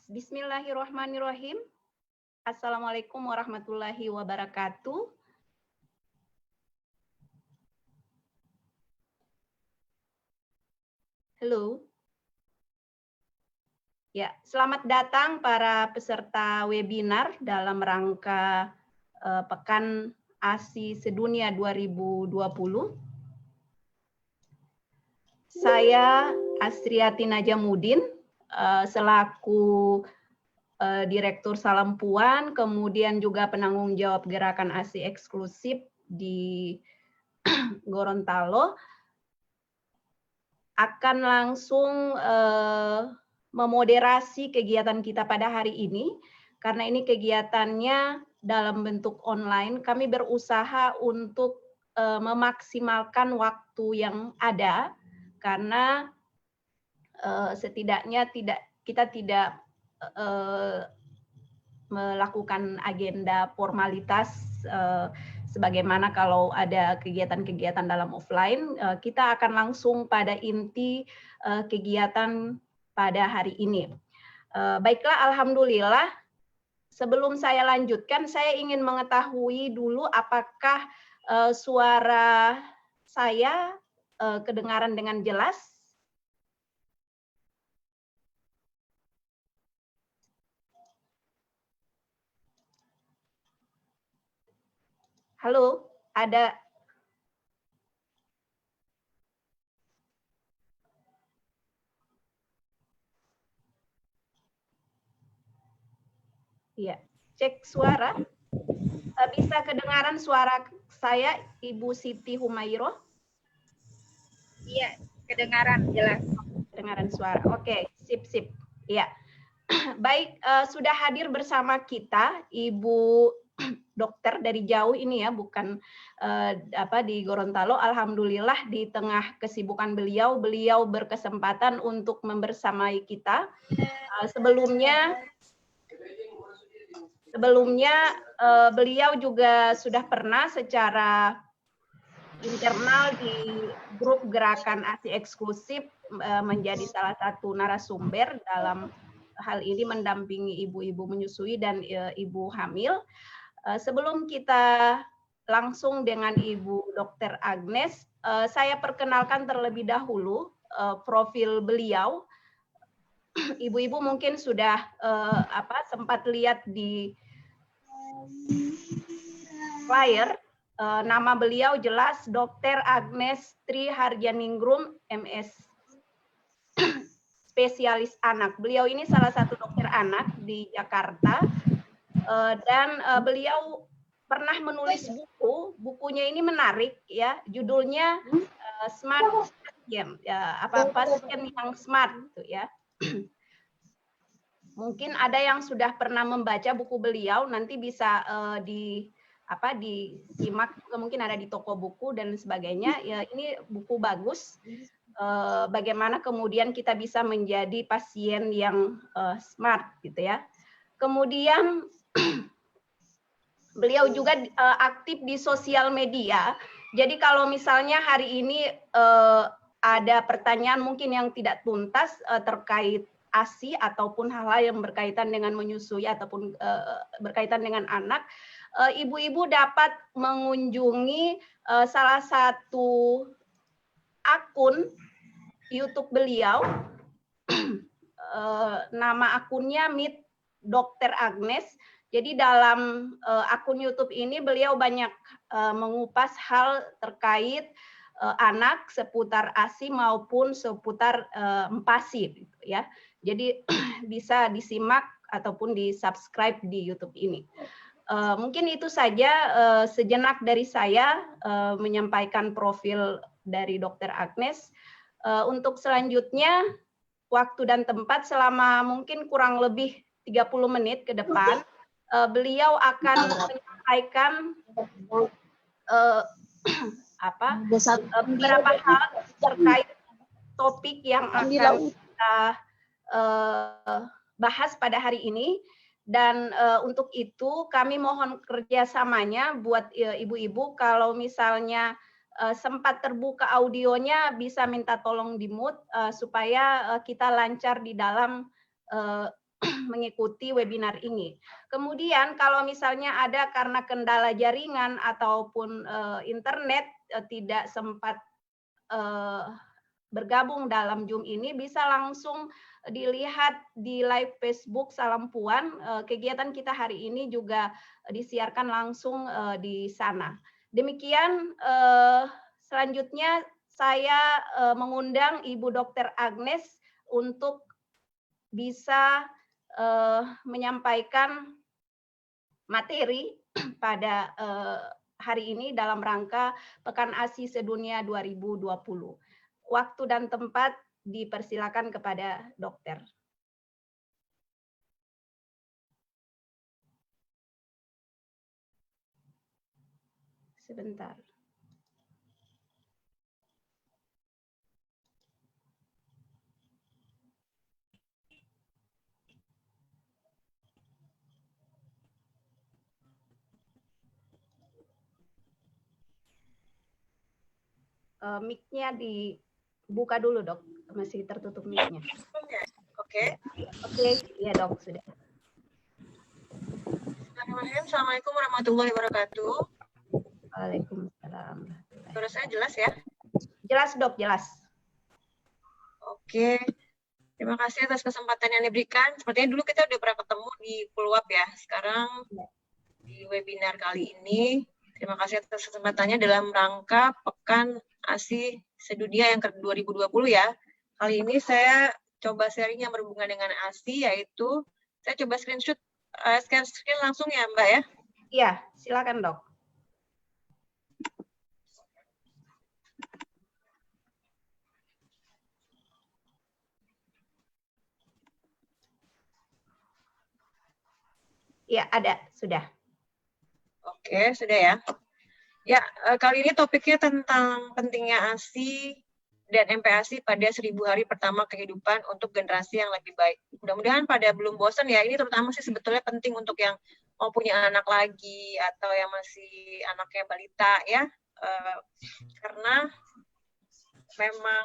Bismillahirrahmanirrahim. Assalamualaikum warahmatullahi wabarakatuh. Halo. Ya, selamat datang para peserta webinar dalam rangka Pekan ASI Sedunia 2020. Saya Astriati Najamuddin selaku Direktur Salam Puan, kemudian juga penanggung jawab gerakan ASI eksklusif di Gorontalo, akan langsung memoderasi kegiatan kita pada hari ini. Karena ini kegiatannya dalam bentuk online, kami berusaha untuk memaksimalkan waktu yang ada, karena setidaknya kita tidak melakukan agenda formalitas sebagaimana kalau ada kegiatan-kegiatan dalam offline. Kita akan langsung pada inti kegiatan pada hari ini. Baiklah, alhamdulillah. Sebelum saya lanjutkan, saya ingin mengetahui dulu apakah suara saya kedengaran dengan jelas. Halo, ada? Iya, cek suara. Bisa kedengaran suara saya, Ibu Siti Humairo? Iya, kedengaran jelas. Kedengaran suara. Oke, sip. Iya. Baik, sudah hadir bersama kita Ibu dokter dari jauh ini ya, bukan di Gorontalo. Alhamdulillah di tengah kesibukan beliau berkesempatan untuk membersamai kita. Sebelumnya beliau juga sudah pernah secara internal di grup gerakan ASI eksklusif menjadi salah satu narasumber dalam hal ini, mendampingi ibu-ibu menyusui dan ibu hamil. Sebelum kita langsung dengan Ibu Dr. Agnes, saya perkenalkan terlebih dahulu profil beliau. Ibu-ibu mungkin sudah sempat lihat di flyer. Nama beliau jelas Dr. Agnes Tri Harjaningrum, MS, spesialis anak. Beliau ini salah satu dokter anak di Jakarta, dan beliau pernah menulis bukunya ini menarik ya, judulnya Smart Pasien, ya, pasien yang smart gitu ya. Mungkin ada yang sudah pernah membaca buku beliau, nanti bisa disimak juga, mungkin ada di toko buku dan sebagainya. Ya, ini buku bagus. Bagaimana kemudian kita bisa menjadi pasien yang smart gitu ya. Kemudian beliau juga aktif di sosial media. Jadi kalau misalnya hari ini ada pertanyaan mungkin yang tidak tuntas terkait ASI ataupun hal-hal yang berkaitan dengan menyusui ataupun berkaitan dengan anak, ibu-ibu dapat mengunjungi salah satu akun YouTube beliau. Nama akunnya Meet Dr. Agnes. Jadi dalam akun YouTube ini beliau banyak mengupas hal terkait anak, seputar ASI maupun seputar MPASI gitu ya. Jadi bisa disimak ataupun di-subscribe di YouTube ini. Mungkin itu saja sejenak dari saya menyampaikan profil dari Dr. Agnes. Untuk selanjutnya, waktu dan tempat selama mungkin kurang lebih 30 menit ke depan, beliau akan menyampaikan beberapa hal terkait topik yang akan kita bahas pada hari ini. Dan untuk itu kami mohon kerjasamanya buat ibu-ibu, kalau misalnya sempat terbuka audionya bisa minta tolong di mute supaya kita lancar di dalam mengikuti webinar ini. Kemudian kalau misalnya ada karena kendala jaringan ataupun internet tidak sempat bergabung dalam Zoom ini, bisa langsung dilihat di live Facebook Salam Puan. Kegiatan kita hari ini juga disiarkan langsung di sana. Demikian, selanjutnya saya mengundang Ibu Dr. Agnes untuk bisa menyampaikan materi pada hari ini dalam rangka Pekan ASI Sedunia 2020. Waktu dan tempat dipersilakan kepada dokter. Sebentar. Mic-nya dibuka dulu, Dok. Masih tertutup mic-nya. Oke. Oke, iya Dok, sudah. Assalamualaikum warahmatullahi wabarakatuh. Waalaikumsalam. Suara saya jelas ya? Jelas, Dok, jelas. Oke. Terima kasih atas kesempatan yang diberikan. Sepertinya dulu kita udah pernah ketemu di Pulwap ya. Sekarang di webinar kali ini, terima kasih atas kesempatannya dalam rangka Pekan ASI Sedunia yang ke-2020 ya. Kali ini saya coba sharing yang berhubungan dengan ASI, yaitu saya coba screen langsung ya Mbak ya? Iya, silakan Dok. Iya, ada, sudah. Oke, sudah ya. Ya, kali ini topiknya tentang pentingnya ASI dan MPASI pada 1000 hari pertama kehidupan untuk generasi yang lebih baik. Mudah-mudahan pada belum bosan ya, ini terutama sih sebetulnya penting untuk yang mau punya anak lagi atau yang masih anaknya balita ya, karena memang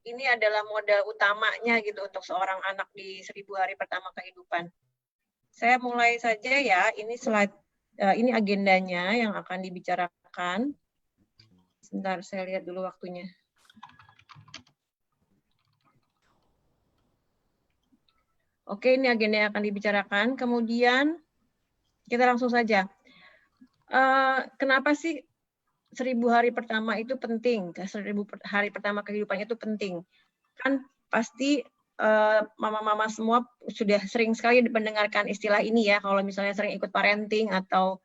ini adalah modal utamanya gitu untuk seorang anak di 1000 hari pertama kehidupan. Saya mulai saja ya, ini slide. Ini agendanya yang akan dibicarakan. Sebentar, saya lihat dulu waktunya. Oke, ini agenda yang akan dibicarakan. Kemudian, kita langsung saja. Kenapa sih 1000 hari pertama itu penting? 1000 hari pertama kehidupan itu penting. Kan pasti mama-mama semua sudah sering sekali mendengarkan istilah ini ya, kalau misalnya sering ikut parenting atau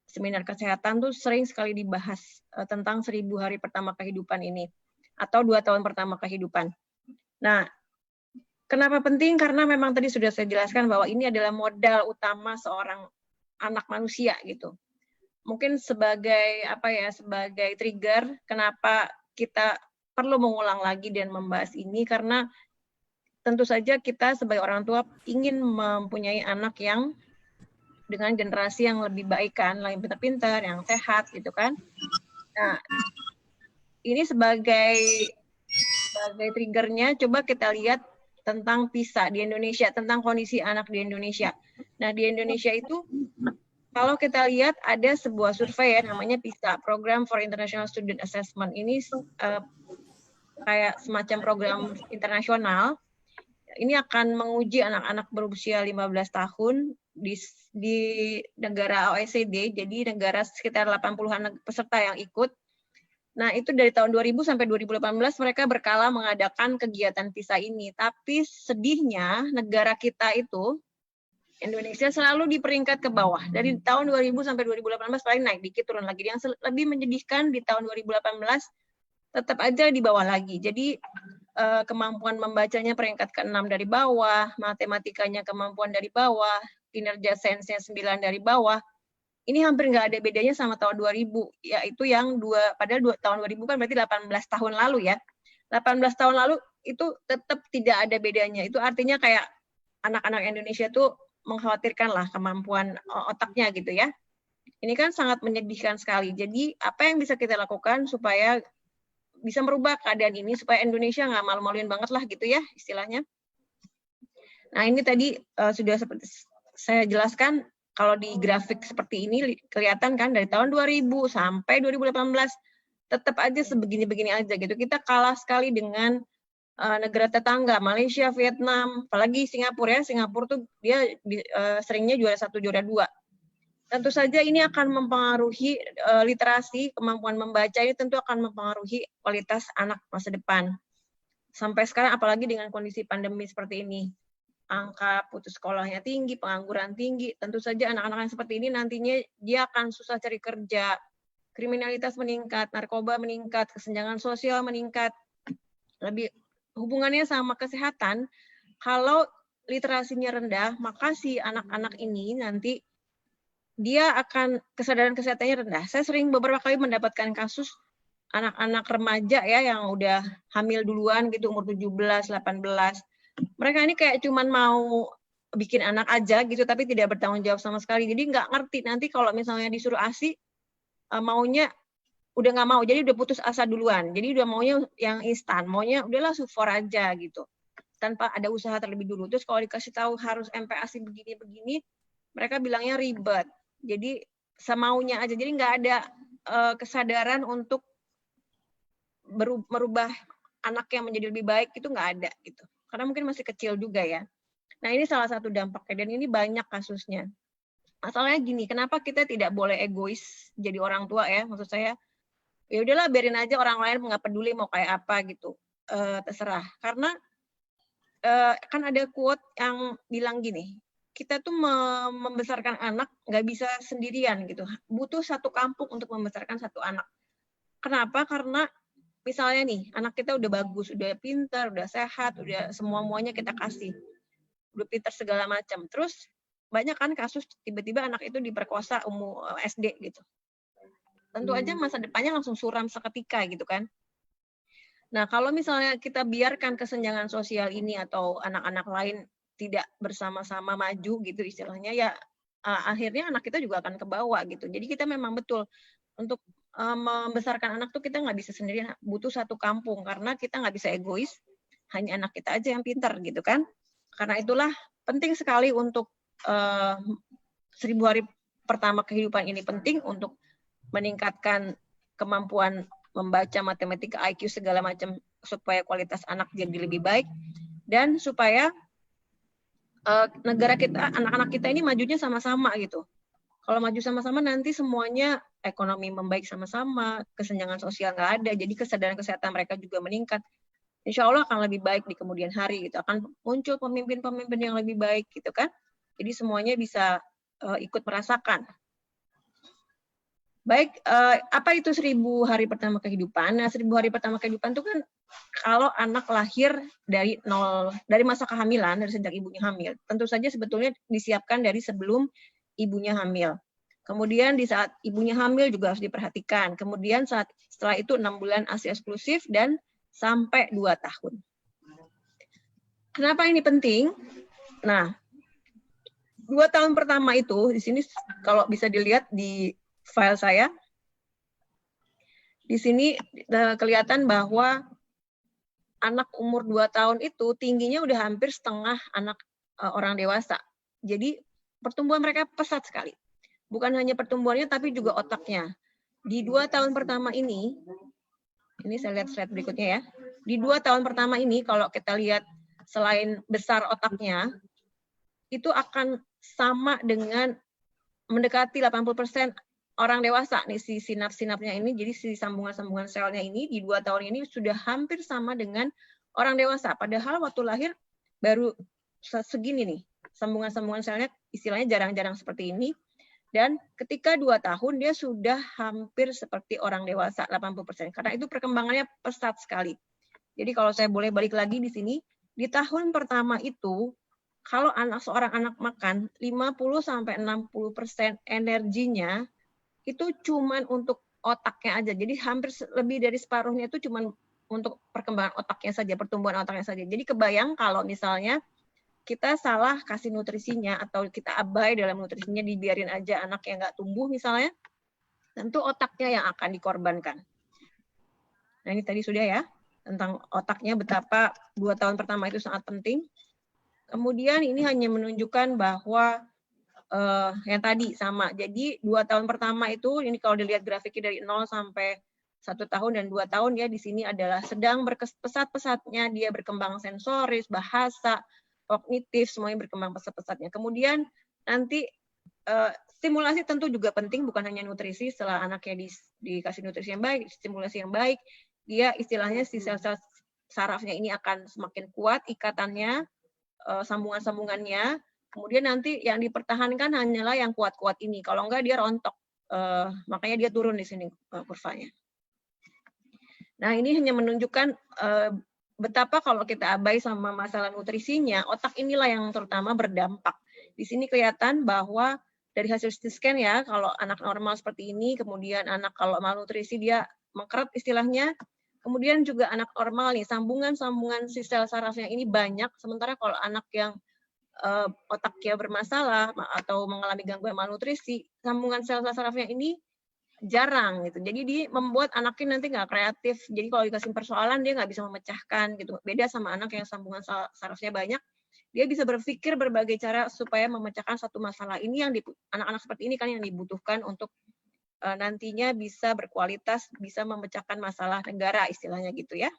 seminar kesehatan tuh sering sekali dibahas tentang 1000 hari pertama kehidupan ini, atau 2 tahun pertama kehidupan. Nah, kenapa penting? Karena memang tadi sudah saya jelaskan bahwa ini adalah modal utama seorang anak manusia gitu. Mungkin sebagai sebagai trigger kenapa kita perlu mengulang lagi dan membahas ini, karena tentu saja kita sebagai orang tua ingin mempunyai anak yang dengan generasi yang lebih baik kan, yang pintar-pintar, yang sehat gitu kan. Nah, ini sebagai triggernya, coba kita lihat tentang PISA di Indonesia, tentang kondisi anak di Indonesia. Nah, di Indonesia itu kalau kita lihat ada sebuah survei ya, namanya PISA, Program for International Student Assessment. Ini kayak semacam program internasional. Ini akan menguji anak-anak berusia 15 tahun di negara OECD, jadi negara sekitar 80-an peserta yang ikut. Nah, itu dari tahun 2000 sampai 2018 mereka berkala mengadakan kegiatan PISA ini. Tapi sedihnya negara kita itu, Indonesia, selalu di peringkat ke bawah. Dari tahun 2000 sampai 2018 paling naik dikit, turun lagi. Yang lebih menyedihkan di tahun 2018 tetap aja di bawah lagi. Jadi kemampuan membacanya peringkat ke-6 dari bawah, matematikanya kemampuan dari bawah, kinerja sainsnya 9 dari bawah. Ini hampir nggak ada bedanya sama tahun 2000, yaitu yang padahal tahun 2000 kan berarti 18 tahun lalu ya. 18 tahun lalu itu tetap tidak ada bedanya. Itu artinya kayak anak-anak Indonesia tuh mengkhawatirkan lah kemampuan otaknya gitu ya. Ini kan sangat menyedihkan sekali. Jadi apa yang bisa kita lakukan supaya bisa merubah keadaan ini, supaya Indonesia nggak malu-maluin banget lah gitu ya istilahnya. Nah, ini tadi sudah seperti saya jelaskan, kalau di grafik seperti ini kelihatan kan dari tahun 2000 sampai 2018 tetap aja sebegini-begini aja gitu. Kita kalah sekali dengan negara tetangga, Malaysia, Vietnam, apalagi Singapura ya. Singapura tuh dia seringnya juara 1, juara 2. Tentu saja ini akan mempengaruhi literasi, kemampuan membaca ini tentu akan mempengaruhi kualitas anak masa depan. Sampai sekarang apalagi dengan kondisi pandemi seperti ini. Angka putus sekolahnya tinggi, pengangguran tinggi, tentu saja anak-anak yang seperti ini nantinya dia akan susah cari kerja, kriminalitas meningkat, narkoba meningkat, kesenjangan sosial meningkat. Lebih hubungannya sama kesehatan, kalau literasinya rendah, maka si anak-anak ini nanti dia akan kesadaran kesehatannya rendah. Saya sering beberapa kali mendapatkan kasus anak-anak remaja ya yang udah hamil duluan gitu, umur 17, 18. Mereka ini kayak cuman mau bikin anak aja gitu, tapi tidak bertanggung jawab sama sekali. Jadi nggak ngerti nanti kalau misalnya disuruh ASI, maunya udah nggak mau, jadi udah putus asa duluan. Jadi udah maunya yang instan, maunya udahlah sufor aja gitu, tanpa ada usaha terlebih dulu. Terus kalau dikasih tahu harus MPASI begini-begini, mereka bilangnya ribet. Jadi semaunya aja, jadi nggak ada kesadaran untuk merubah anak yang menjadi lebih baik, itu nggak ada gitu. Karena mungkin masih kecil juga ya. Nah, ini salah satu dampaknya, dan ini banyak kasusnya. Masalahnya gini, kenapa kita tidak boleh egois jadi orang tua ya? Maksud saya, ya udahlah biarin aja orang lain nggak peduli mau kayak apa gitu. Terserah. Karena kan ada quote yang bilang gini, kita tuh membesarkan anak nggak bisa sendirian gitu. Butuh satu kampung untuk membesarkan satu anak. Kenapa? Karena misalnya nih, anak kita udah bagus, udah pintar, udah sehat, udah semua-muanya kita kasih. Udah pintar segala macam. Terus banyak kan kasus tiba-tiba anak itu diperkosa umur SD gitu. Tentu aja masa depannya langsung suram seketika gitu kan. Nah, kalau misalnya kita biarkan kesenjangan sosial ini atau anak-anak lain tidak bersama-sama maju gitu istilahnya, ya akhirnya anak kita juga akan ke bawah gitu. Jadi kita memang betul untuk membesarkan anak tuh kita nggak bisa sendirian, butuh satu kampung, karena kita nggak bisa egois, hanya anak kita aja yang pintar gitu kan. Karena itulah penting sekali untuk 1000 hari pertama kehidupan ini penting untuk meningkatkan kemampuan membaca, matematika, IQ segala macam, supaya kualitas anak jadi lebih baik, dan supaya negara kita, anak-anak kita ini majunya sama-sama gitu. Kalau maju sama-sama nanti semuanya ekonomi membaik sama-sama, kesenjangan sosial nggak ada, jadi kesadaran kesehatan mereka juga meningkat. Insya Allah akan lebih baik di kemudian hari gitu, akan muncul pemimpin-pemimpin yang lebih baik gitu kan. Jadi semuanya bisa ikut merasakan. Baik, apa itu 1000 hari pertama kehidupan? Nah, 1000 hari pertama kehidupan itu kan kalau anak lahir dari masa kehamilan, dari sejak ibunya hamil. Tentu saja sebetulnya disiapkan dari sebelum ibunya hamil. Kemudian di saat ibunya hamil juga harus diperhatikan. Kemudian setelah itu 6 bulan ASI eksklusif dan sampai 2 tahun. Kenapa ini penting? Nah, 2 tahun pertama itu, di sini kalau bisa dilihat di file saya, di sini kelihatan bahwa anak umur 2 tahun itu tingginya udah hampir setengah anak orang dewasa. Jadi pertumbuhan mereka pesat sekali. Bukan hanya pertumbuhannya, tapi juga otaknya. Di 2 tahun pertama ini saya lihat slide berikutnya ya. Di 2 tahun pertama ini, kalau kita lihat selain besar otaknya, itu akan sama dengan mendekati 80% orang dewasa nih, si sinap-sinapnya ini, jadi si sambungan-sambungan selnya ini di 2 tahun ini sudah hampir sama dengan orang dewasa. Padahal waktu lahir baru segini nih, sambungan-sambungan selnya istilahnya jarang-jarang seperti ini. Dan ketika 2 tahun dia sudah hampir seperti orang dewasa 80%. Karena itu perkembangannya pesat sekali. Jadi kalau saya boleh balik lagi di sini, di tahun pertama itu kalau seorang anak makan 50-60% energinya itu cuman untuk otaknya aja. Jadi hampir lebih dari separuhnya itu cuman untuk perkembangan otaknya saja, pertumbuhan otaknya saja. Jadi kebayang kalau misalnya kita salah kasih nutrisinya atau kita abai dalam nutrisinya, dibiarin aja anak yang nggak tumbuh misalnya, tentu otaknya yang akan dikorbankan. Nah, ini tadi sudah ya, tentang otaknya betapa 2 tahun pertama itu sangat penting. Kemudian ini hanya menunjukkan bahwa yang tadi sama. Jadi 2 tahun pertama itu, ini kalau dilihat grafiknya dari 0 sampai 1 tahun dan 2 tahun ya, di sini adalah sedang pesat-pesatnya dia berkembang sensoris, bahasa, kognitif, semuanya berkembang pesat-pesatnya. Kemudian nanti stimulasi tentu juga penting, bukan hanya nutrisi. Setelah anaknya dikasih nutrisi yang baik, stimulasi yang baik, dia istilahnya si sel-sel sarafnya ini akan semakin kuat ikatannya, sambungan-sambungannya. Kemudian nanti yang dipertahankan hanyalah yang kuat-kuat ini. Kalau enggak dia rontok. Makanya dia turun di sini kurvanya. Nah, ini hanya menunjukkan betapa kalau kita abai sama masalah nutrisinya, otak inilah yang terutama berdampak. Di sini kelihatan bahwa dari hasil CT scan ya, kalau anak normal seperti ini, kemudian anak kalau malnutrisi dia mengkeret istilahnya, kemudian juga anak normal nih, sambungan-sambungan si sel sarafnya ini banyak, sementara kalau anak yang otaknya bermasalah atau mengalami gangguan malnutrisi, sambungan sel sarafnya ini jarang gitu. Jadi dia membuat anaknya nanti nggak kreatif. Jadi kalau dikasih persoalan dia nggak bisa memecahkan gitu. Beda sama anak yang sambungan sarafnya banyak, dia bisa berpikir berbagai cara supaya memecahkan satu masalah. Ini yang anak-anak seperti ini kan yang dibutuhkan untuk nantinya bisa berkualitas, bisa memecahkan masalah negara istilahnya gitu ya.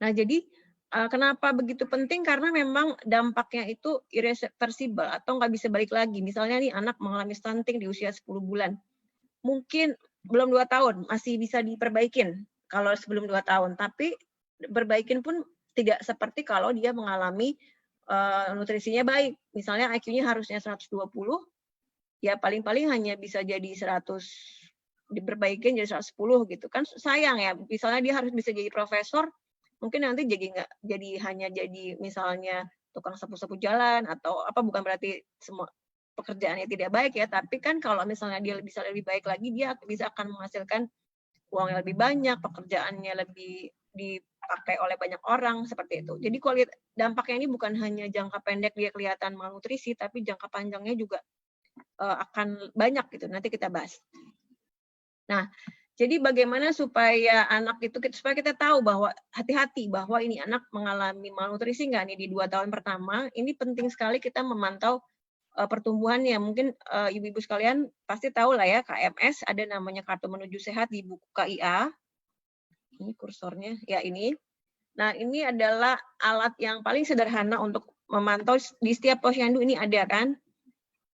Nah jadi kenapa begitu penting? Karena memang dampaknya itu irreversible atau nggak bisa balik lagi. Misalnya nih anak mengalami stunting di usia 10 bulan. Mungkin belum 2 tahun, masih bisa diperbaikin kalau sebelum 2 tahun. Tapi perbaikin pun tidak seperti kalau dia mengalami nutrisinya baik. Misalnya IQ-nya harusnya 120, ya paling-paling hanya bisa jadi 100, diperbaikin jadi 110 gitu. Kan sayang ya, misalnya dia harus bisa jadi profesor, mungkin nanti hanya jadi misalnya tukang sapu-sapu jalan atau apa, bukan berarti semua pekerjaannya tidak baik ya, tapi kan kalau misalnya dia bisa lebih baik lagi, dia bisa akan menghasilkan uang yang lebih banyak, pekerjaannya lebih dipakai oleh banyak orang seperti itu. Jadi dampaknya ini bukan hanya jangka pendek dia kelihatan malnutrisi, tapi jangka panjangnya juga akan banyak gitu. Nanti kita bahas. Nah, jadi bagaimana supaya anak itu, supaya kita tahu bahwa hati-hati bahwa ini anak mengalami malnutrisi nggak nih di 2 tahun pertama, ini penting sekali kita memantau pertumbuhannya. Mungkin ibu-ibu sekalian pasti tahu lah ya, KMS, ada namanya Kartu Menuju Sehat di buku KIA. Ini kursornya, ya ini. Nah, ini adalah alat yang paling sederhana untuk memantau di setiap posyandu ini ada kan.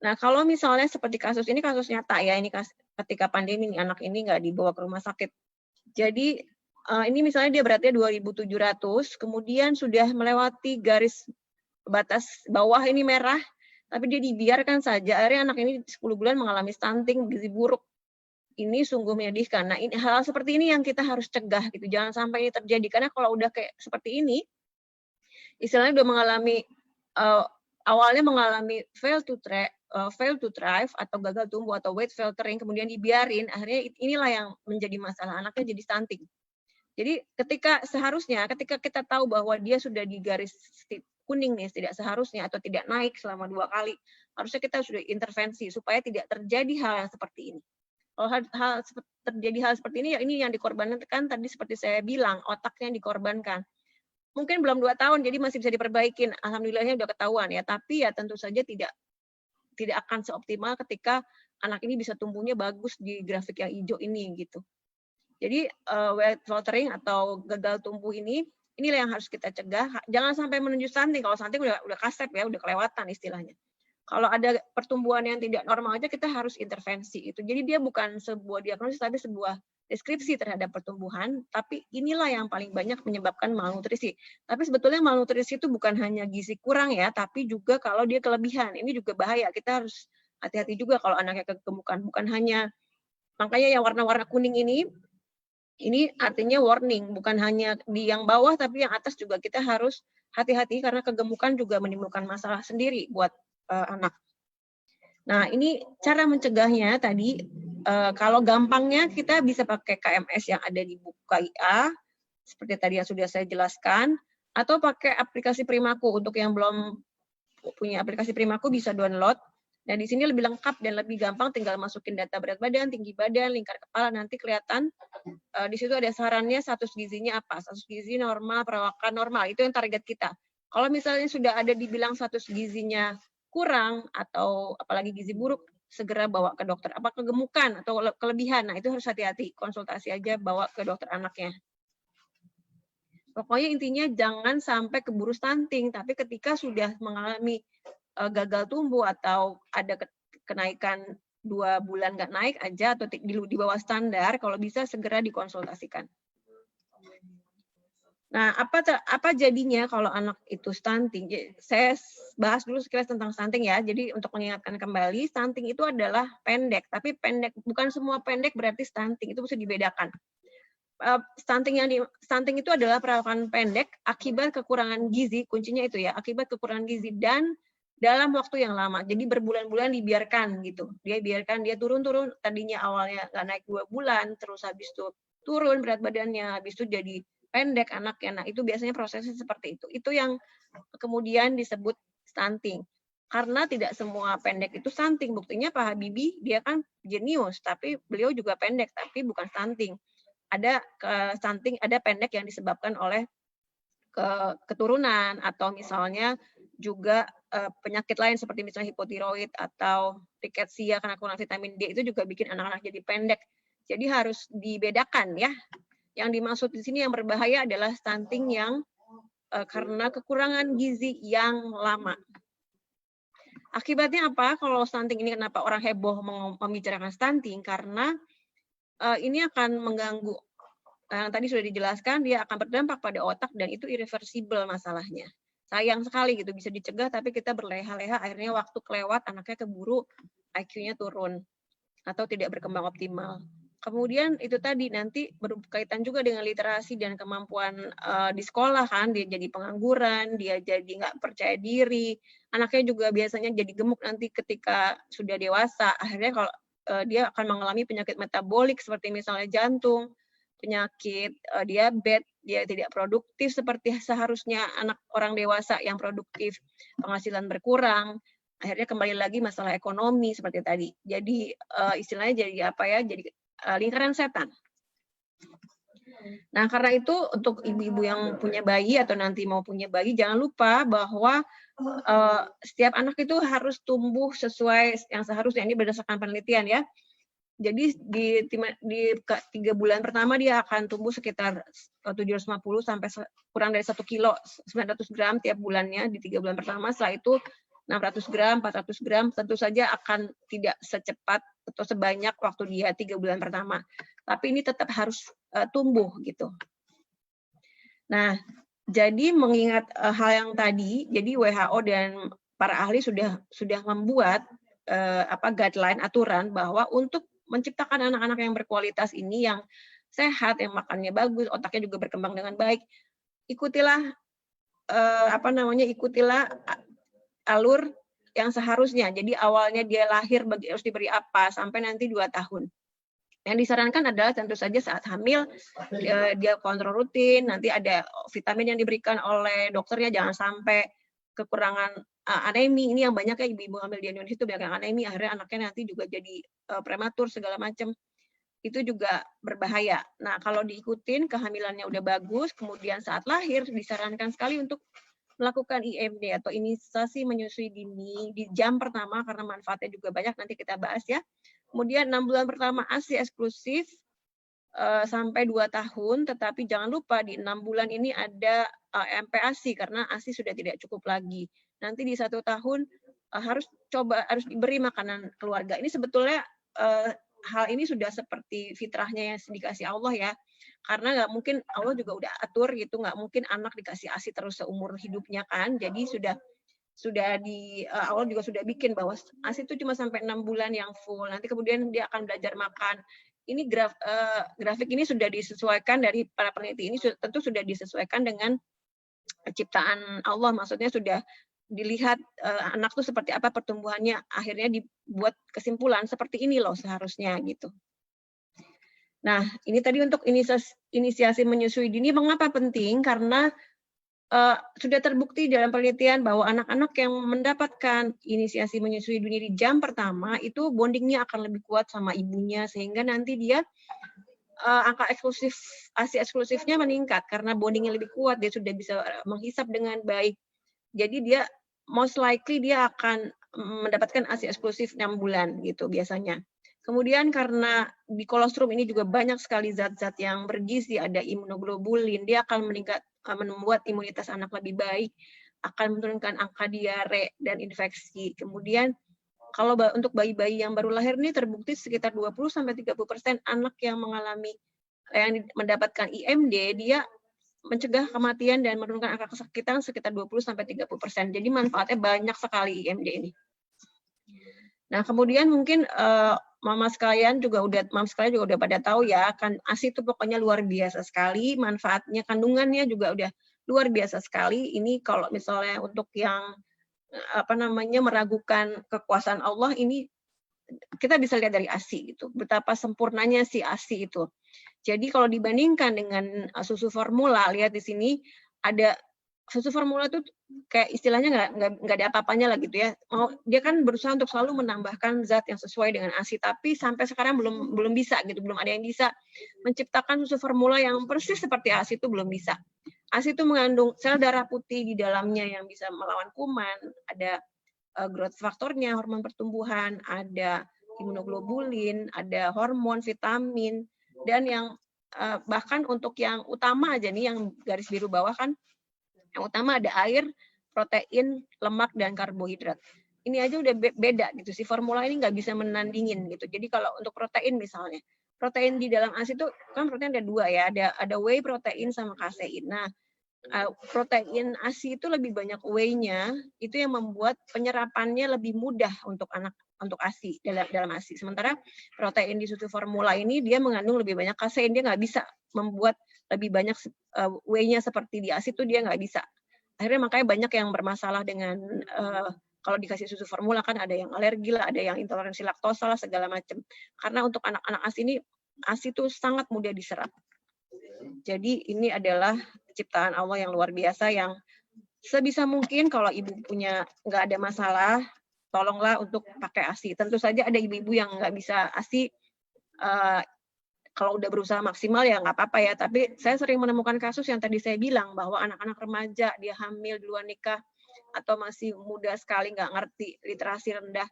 Nah, kalau misalnya seperti kasus ini, kasus nyata ya, ini ketika pandemi nih, anak ini nggak dibawa ke rumah sakit. Jadi ini misalnya dia beratnya 2.700, kemudian sudah melewati garis batas bawah ini merah, tapi dia dibiarkan saja. Akhirnya anak ini 10 bulan mengalami stunting, gizi buruk. Ini sungguh menyedihkan. Nah, ini hal seperti ini yang kita harus cegah gitu. Jangan sampai ini terjadi, karena kalau udah kayak seperti ini, istilahnya udah mengalami awalnya mengalami fail to thrive atau gagal tumbuh atau weight filtering, kemudian dibiarin, akhirnya inilah yang menjadi masalah, anaknya jadi stunting. Jadi ketika kita tahu bahwa dia sudah di garis kuning nih, tidak seharusnya atau tidak naik selama 2 kali, harusnya kita sudah intervensi supaya tidak terjadi hal yang seperti ini. Kalau terjadi hal seperti ini, ya ini yang dikorbankan tadi seperti saya bilang, otaknya yang dikorbankan. Mungkin belum 2 tahun, jadi masih bisa diperbaikin. Alhamdulillahnya udah ketahuan ya, tapi ya tentu saja tidak akan seoptimal ketika anak ini bisa tumbuhnya bagus di grafik yang hijau ini gitu. Jadi weight filtering atau gagal tumbuh inilah yang harus kita cegah. Jangan sampai menuju stunting. Kalau stunting udah kasep ya, udah kelewatan istilahnya. Kalau ada pertumbuhan yang tidak normal aja kita harus intervensi itu. Jadi dia bukan sebuah diagnosis tapi sebuah deskripsi terhadap pertumbuhan, tapi inilah yang paling banyak menyebabkan malnutrisi. Tapi sebetulnya malnutrisi itu bukan hanya gizi kurang ya, tapi juga kalau dia kelebihan. Ini juga bahaya. Kita harus hati-hati juga kalau anaknya kegemukan. Bukan hanya, makanya yang warna-warna kuning ini artinya warning. Bukan hanya di yang bawah, tapi yang atas juga kita harus hati-hati karena kegemukan juga menimbulkan masalah sendiri buat anak. Nah, ini cara mencegahnya tadi. Kalau gampangnya kita bisa pakai KMS yang ada di buku KIA, seperti tadi yang sudah saya jelaskan, atau pakai aplikasi Primaku. Untuk yang belum punya aplikasi Primaku bisa download. Dan di sini lebih lengkap dan lebih gampang, tinggal masukin data berat badan, tinggi badan, lingkar kepala, nanti kelihatan di situ ada sarannya status gizinya apa, status gizi normal, perawakan normal, itu yang target kita. Kalau misalnya sudah ada dibilang status gizinya kurang atau apalagi gizi buruk, segera bawa ke dokter. Apa kegemukan atau kelebihan? Nah, itu harus hati-hati. Konsultasi aja, bawa ke dokter anaknya. Pokoknya intinya jangan sampai keburu stunting, tapi ketika sudah mengalami gagal tumbuh atau ada kenaikan 2 bulan nggak naik aja atau di bawah standar, kalau bisa segera dikonsultasikan. Nah, apa jadinya kalau anak itu stunting? Saya bahas dulu sekilas tentang stunting ya. Jadi untuk mengingatkan kembali, stunting itu adalah pendek, tapi pendek bukan semua pendek berarti stunting, itu bisa dibedakan. Stunting itu adalah perawakan pendek akibat kekurangan gizi, kuncinya itu ya, akibat kekurangan gizi dan dalam waktu yang lama. Jadi berbulan-bulan dibiarkan gitu. Dia turun-turun, tadinya awalnya nggak naik 2 bulan, terus habis itu turun berat badannya, habis itu jadi pendek anaknya. Nah, itu biasanya prosesnya seperti itu. Itu yang kemudian disebut stunting. Karena tidak semua pendek itu stunting. Buktinya Pak Habibie, dia kan jenius, tapi beliau juga pendek, tapi bukan stunting. Ada stunting, ada pendek yang disebabkan oleh keturunan atau misalnya juga penyakit lain seperti misalnya hipotiroid atau rickettsia karena kurang vitamin D, itu juga bikin anak-anak jadi pendek. Jadi harus dibedakan ya. Yang dimaksud di sini yang berbahaya adalah stunting yang karena kekurangan gizi yang lama. Akibatnya apa? Kalau stunting ini kenapa orang heboh membicarakan stunting? Karena ini akan mengganggu, yang tadi sudah dijelaskan, dia akan berdampak pada otak dan itu irreversible masalahnya. Sayang sekali gitu, bisa dicegah tapi kita berleha-leha, akhirnya waktu kelewat, anaknya keburu IQ-nya turun atau tidak berkembang optimal. Kemudian itu tadi nanti berkaitan juga dengan literasi dan kemampuan di sekolah kan, dia jadi pengangguran, dia jadi nggak percaya diri, anaknya juga biasanya jadi gemuk nanti ketika sudah dewasa, akhirnya kalau dia akan mengalami penyakit metabolik seperti misalnya jantung, penyakit diabetes, dia tidak produktif seperti seharusnya anak orang dewasa yang produktif, penghasilan berkurang, akhirnya kembali lagi masalah ekonomi seperti tadi. Jadi istilahnya jadi apa ya? Jadi lingkaran setan. Nah, karena itu untuk ibu-ibu yang punya bayi atau nanti mau punya bayi, jangan lupa bahwa setiap anak itu harus tumbuh sesuai yang seharusnya. Ini berdasarkan penelitian ya. Jadi di 3 bulan pertama dia akan tumbuh sekitar 750 sampai kurang dari 1 kilo, 900 gram tiap bulannya di 3 bulan pertama. Setelah itu 600 gram, 400 gram, tentu saja akan tidak secepat atau sebanyak waktu dia 3 bulan pertama. Tapi ini tetap harus tumbuh gitu. Nah, jadi mengingat hal yang tadi, jadi WHO dan para ahli sudah membuat guideline, aturan bahwa untuk menciptakan anak-anak yang berkualitas ini, yang sehat, yang makannya bagus, otaknya juga berkembang dengan baik, ikutilah ikutilah alur yang seharusnya. Jadi awalnya dia lahir harus diberi apa sampai nanti 2 tahun. Yang disarankan adalah tentu saja saat hamil dia kontrol rutin, nanti ada vitamin yang diberikan oleh dokternya, jangan sampai kekurangan anemi. Ini yang banyak ya ibu-ibu hamil di Indonesia itu banyak yang anemi, akhirnya anaknya nanti juga jadi prematur segala macam. Itu juga berbahaya. Nah, kalau diikutin kehamilannya udah bagus, kemudian saat lahir disarankan sekali untuk melakukan IMD atau imunisasi menyusui dini di jam pertama karena manfaatnya juga banyak, nanti kita bahas ya. Kemudian 6 bulan pertama ASI eksklusif sampai 2 tahun, tetapi jangan lupa di 6 bulan ini ada MPASI karena ASI sudah tidak cukup lagi. Nanti di 1 tahun harus diberi makanan keluarga. Ini sebetulnya hal ini sudah seperti fitrahnya yang dikasih Allah ya. Karena nggak mungkin, Allah juga udah atur gitu, nggak mungkin anak dikasih ASI terus seumur hidupnya kan. Jadi Allah juga sudah bikin bahwa ASI itu cuma sampai 6 bulan yang full. Nanti kemudian dia akan belajar makan. Ini grafik ini sudah disesuaikan dari para peneliti, ini tentu sudah disesuaikan dengan ciptaan Allah, maksudnya sudah dilihat anak tuh seperti apa pertumbuhannya, akhirnya dibuat kesimpulan seperti ini loh seharusnya gitu. Nah, ini tadi untuk inisiasi menyusui dini. Mengapa penting? Karena sudah terbukti dalam penelitian bahwa anak-anak yang mendapatkan inisiasi menyusui dini di jam pertama itu bondingnya akan lebih kuat sama ibunya, sehingga nanti dia angka ASI eksklusifnya meningkat karena bondingnya lebih kuat, dia sudah bisa menghisap dengan baik. Jadi dia most likely dia akan mendapatkan ASI eksklusif 6 bulan gitu biasanya. Kemudian karena di kolostrum ini juga banyak sekali zat-zat yang bergizi, ada imunoglobulin, dia akan membuat imunitas anak lebih baik, akan menurunkan angka diare dan infeksi. Kemudian kalau untuk bayi-bayi yang baru lahir ini terbukti sekitar 20-30% anak yang mendapatkan IMD, dia mencegah kematian dan menurunkan angka kesakitan sekitar 20-30%. Jadi manfaatnya banyak sekali IMD ini. Nah, kemudian mungkin mama sekalian juga udah pada tahu ya, kan ASI itu pokoknya luar biasa sekali, manfaatnya, kandungannya juga udah luar biasa sekali. Ini kalau misalnya untuk yang meragukan kekuasaan Allah, ini kita bisa lihat dari ASI gitu, betapa sempurnanya si ASI itu. Jadi kalau dibandingkan dengan susu formula, lihat di sini ada susu formula itu kayak istilahnya nggak ada apa-apanya lah gitu ya. Dia kan berusaha untuk selalu menambahkan zat yang sesuai dengan ASI, tapi sampai sekarang belum bisa gitu, belum ada yang bisa menciptakan susu formula yang persis seperti ASI, itu belum bisa. ASI itu mengandung sel darah putih di dalamnya yang bisa melawan kuman, ada growth faktornya, hormon pertumbuhan, ada imunoglobulin, ada hormon, vitamin, dan yang bahkan untuk yang utama aja nih, yang garis biru bawah kan, yang utama ada air, protein, lemak, dan karbohidrat. Ini aja udah beda gitu. Si formula ini nggak bisa menandingin gitu. Jadi kalau untuk protein misalnya, protein di dalam ASI itu kan protein ada dua ya, ada whey protein sama kasein. Nah, protein ASI itu lebih banyak whey-nya, itu yang membuat penyerapannya lebih mudah untuk anak, untuk ASI, dalam ASI. Sementara protein di susu formula ini dia mengandung lebih banyak kasein, dia nggak bisa membuat lebih banyak whey-nya seperti di ASI, itu dia nggak bisa. Akhirnya makanya banyak yang bermasalah dengan kalau dikasih susu formula, kan ada yang alergi lah, ada yang intoleransi laktosa lah, segala macam. Karena untuk anak-anak ASI ini, ASI itu sangat mudah diserap. Jadi ini adalah ciptaan Allah yang luar biasa, yang sebisa mungkin kalau ibu punya nggak ada masalah, tolonglah untuk pakai ASI. Tentu saja ada ibu-ibu yang nggak bisa ASI, kalau udah berusaha maksimal ya nggak apa-apa ya. Tapi saya sering menemukan kasus yang tadi saya bilang, bahwa anak-anak remaja, dia hamil di luar nikah, atau masih muda sekali, nggak ngerti, literasi rendah,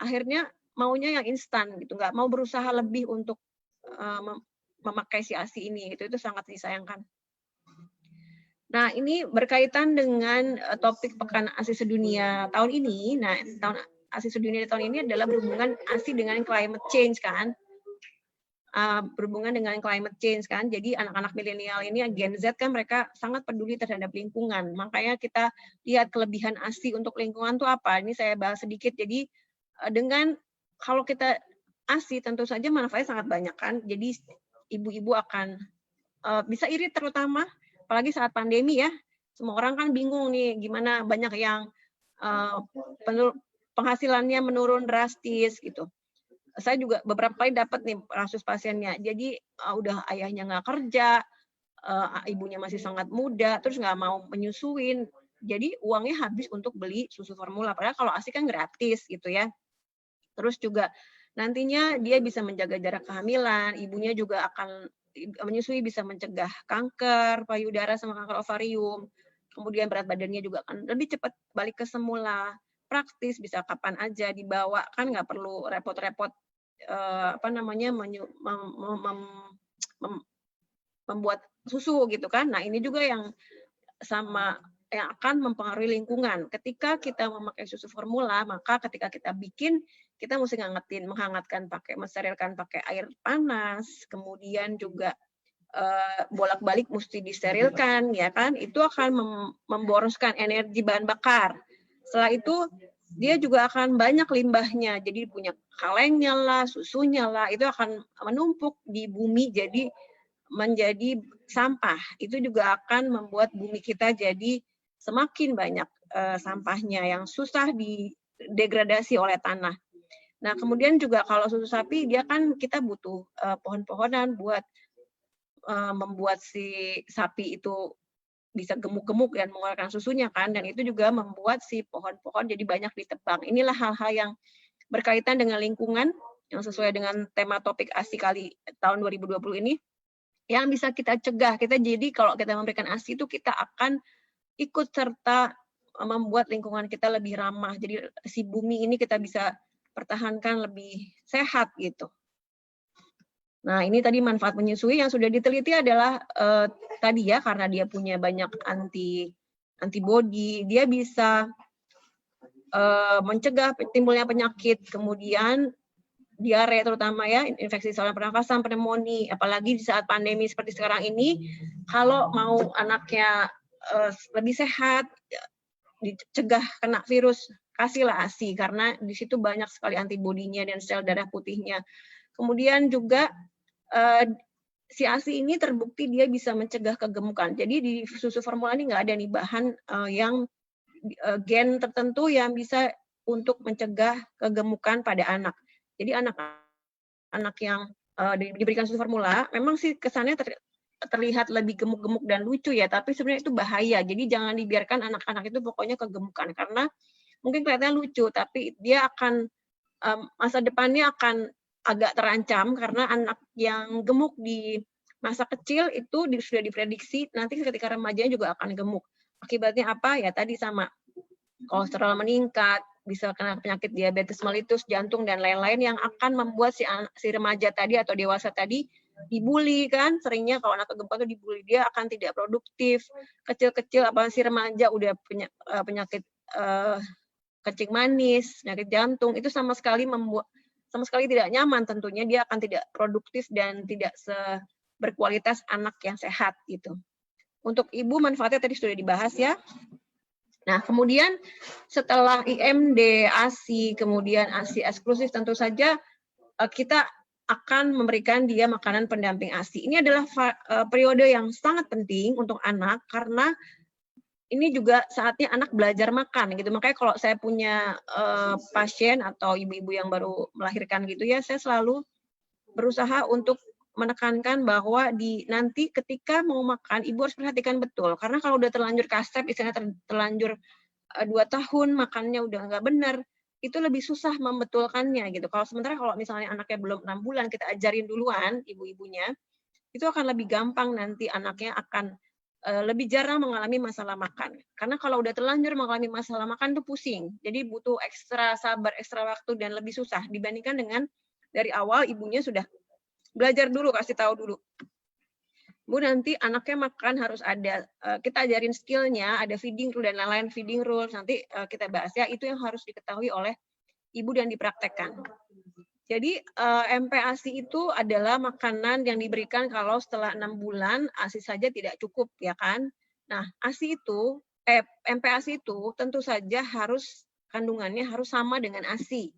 akhirnya maunya yang instan gitu, nggak mau berusaha lebih untuk memakai si ASI ini. Itu sangat disayangkan. Nah, ini berkaitan dengan topik Pekan ASI Sedunia tahun ini. Nah, tahun ASI Sedunia tahun ini adalah berhubungan ASI dengan climate change kan. Berhubungan dengan climate change kan. Jadi anak-anak milenial ini, Gen Z kan, mereka sangat peduli terhadap lingkungan. Makanya kita lihat kelebihan ASI untuk lingkungan itu apa. Ini saya bahas sedikit. Jadi dengan kalau kita ASI tentu saja manfaatnya sangat banyak kan. Jadi ibu-ibu akan bisa irit, terutama apalagi saat pandemi ya. Semua orang kan bingung nih, gimana, banyak yang penghasilannya menurun drastis gitu. Saya juga beberapa kali dapat nih kasus pasiennya. Jadi udah ayahnya nggak kerja, ibunya masih sangat muda, terus nggak mau menyusuin. Jadi uangnya habis untuk beli susu formula. Padahal kalau ASI kan gratis gitu ya. Terus juga nantinya dia bisa menjaga jarak kehamilan, ibunya juga akan menyusui, bisa mencegah kanker payudara sama kanker ovarium. Kemudian berat badannya juga akan lebih cepat balik ke semula. Praktis, bisa kapan aja dibawa, kan nggak perlu repot-repot membuat susu gitu kan. Nah, ini juga yang akan mempengaruhi lingkungan. Ketika kita memakai susu formula, maka ketika kita bikin, kita mesti menghangatkan mensterilkan pakai air panas, kemudian juga bolak-balik mesti disterilkan, ya kan? Itu akan memboroskan energi bahan bakar. Setelah itu dia juga akan banyak limbahnya, jadi punya kalengnya lah, susunya lah, itu akan menumpuk di bumi jadi menjadi sampah. Itu juga akan membuat bumi kita jadi semakin banyak sampahnya yang susah didegradasi oleh tanah. Nah, kemudian juga kalau susu sapi, dia kan kita butuh pohon-pohonan buat membuat si sapi itu bisa gemuk-gemuk dan mengeluarkan susunya kan, dan itu juga membuat si pohon-pohon jadi banyak ditebang. Inilah hal-hal yang berkaitan dengan lingkungan yang sesuai dengan tema topik ASI kali tahun 2020 ini yang bisa kita cegah. Kita jadi kalau kita memberikan ASI itu kita akan ikut serta membuat lingkungan kita lebih ramah. Jadi si bumi ini kita bisa pertahankan lebih sehat gitu. Nah, ini tadi manfaat menyusui yang sudah diteliti adalah tadi ya, karena dia punya banyak antibody, dia bisa mencegah timbulnya penyakit, kemudian diare terutama ya, infeksi saluran pernafasan, pneumonia, apalagi di saat pandemi seperti sekarang ini, kalau mau anaknya lebih sehat, dicegah kena virus, kasihlah ASI, karena di situ banyak sekali antibodinya dan sel darah putihnya. Kemudian juga si ASI ini terbukti dia bisa mencegah kegemukan. Jadi di susu formula ini nggak ada nih bahan yang gen tertentu yang bisa untuk mencegah kegemukan pada anak. Jadi anak-anak yang diberikan susu formula, memang sih kesannya terlihat lebih gemuk-gemuk dan lucu ya, tapi sebenarnya itu bahaya. Jadi jangan dibiarkan anak-anak itu pokoknya kegemukan, karena mungkin kelihatannya lucu, tapi dia akan masa depannya akan agak terancam, karena anak yang gemuk di masa kecil itu sudah diprediksi nanti ketika remajanya juga akan gemuk. Akibatnya apa? Ya tadi sama, kolesterol meningkat, bisa kena penyakit diabetes mellitus, jantung, dan lain-lain yang akan membuat si remaja tadi atau dewasa tadi dibully kan. Seringnya kalau anak kegemukan itu dibully, dia akan tidak produktif. Kecil-kecil, apalagi si remaja udah penyakit kencing manis, penyakit jantung, itu sama sekali tidak nyaman tentunya, dia akan tidak produktif dan tidak berkualitas anak yang sehat gitu. Untuk ibu manfaatnya tadi sudah dibahas ya. Nah, kemudian setelah IMD, ASI, kemudian ASI eksklusif, tentu saja kita akan memberikan dia makanan pendamping ASI. Ini adalah periode yang sangat penting untuk anak, karena ini juga saatnya anak belajar makan gitu. Makanya kalau saya punya pasien atau ibu-ibu yang baru melahirkan gitu ya, saya selalu berusaha untuk menekankan bahwa nanti ketika mau makan, ibu harus perhatikan betul. Karena kalau udah terlanjur kasep, istilahnya terlanjur 2 tahun makannya udah nggak benar, itu lebih susah membetulkannya gitu. Sementara kalau misalnya anaknya belum 6 bulan, kita ajarin duluan ibu-ibunya, itu akan lebih gampang, nanti anaknya akan lebih jarang mengalami masalah makan. Karena kalau udah terlanjur mengalami masalah makan itu pusing. Jadi butuh ekstra sabar, ekstra waktu, dan lebih susah dibandingkan dengan dari awal ibunya sudah belajar dulu, kasih tahu dulu. Bu, nanti anaknya makan harus ada, kita ajarin skillnya, ada feeding rule dan lain-lain, feeding rules, nanti kita bahas ya, itu yang harus diketahui oleh ibu dan dipraktekkan. Jadi MPASI itu adalah makanan yang diberikan kalau setelah 6 bulan, ASI saja tidak cukup, ya kan? Nah, MPASI itu tentu saja kandungannya harus sama dengan ASI.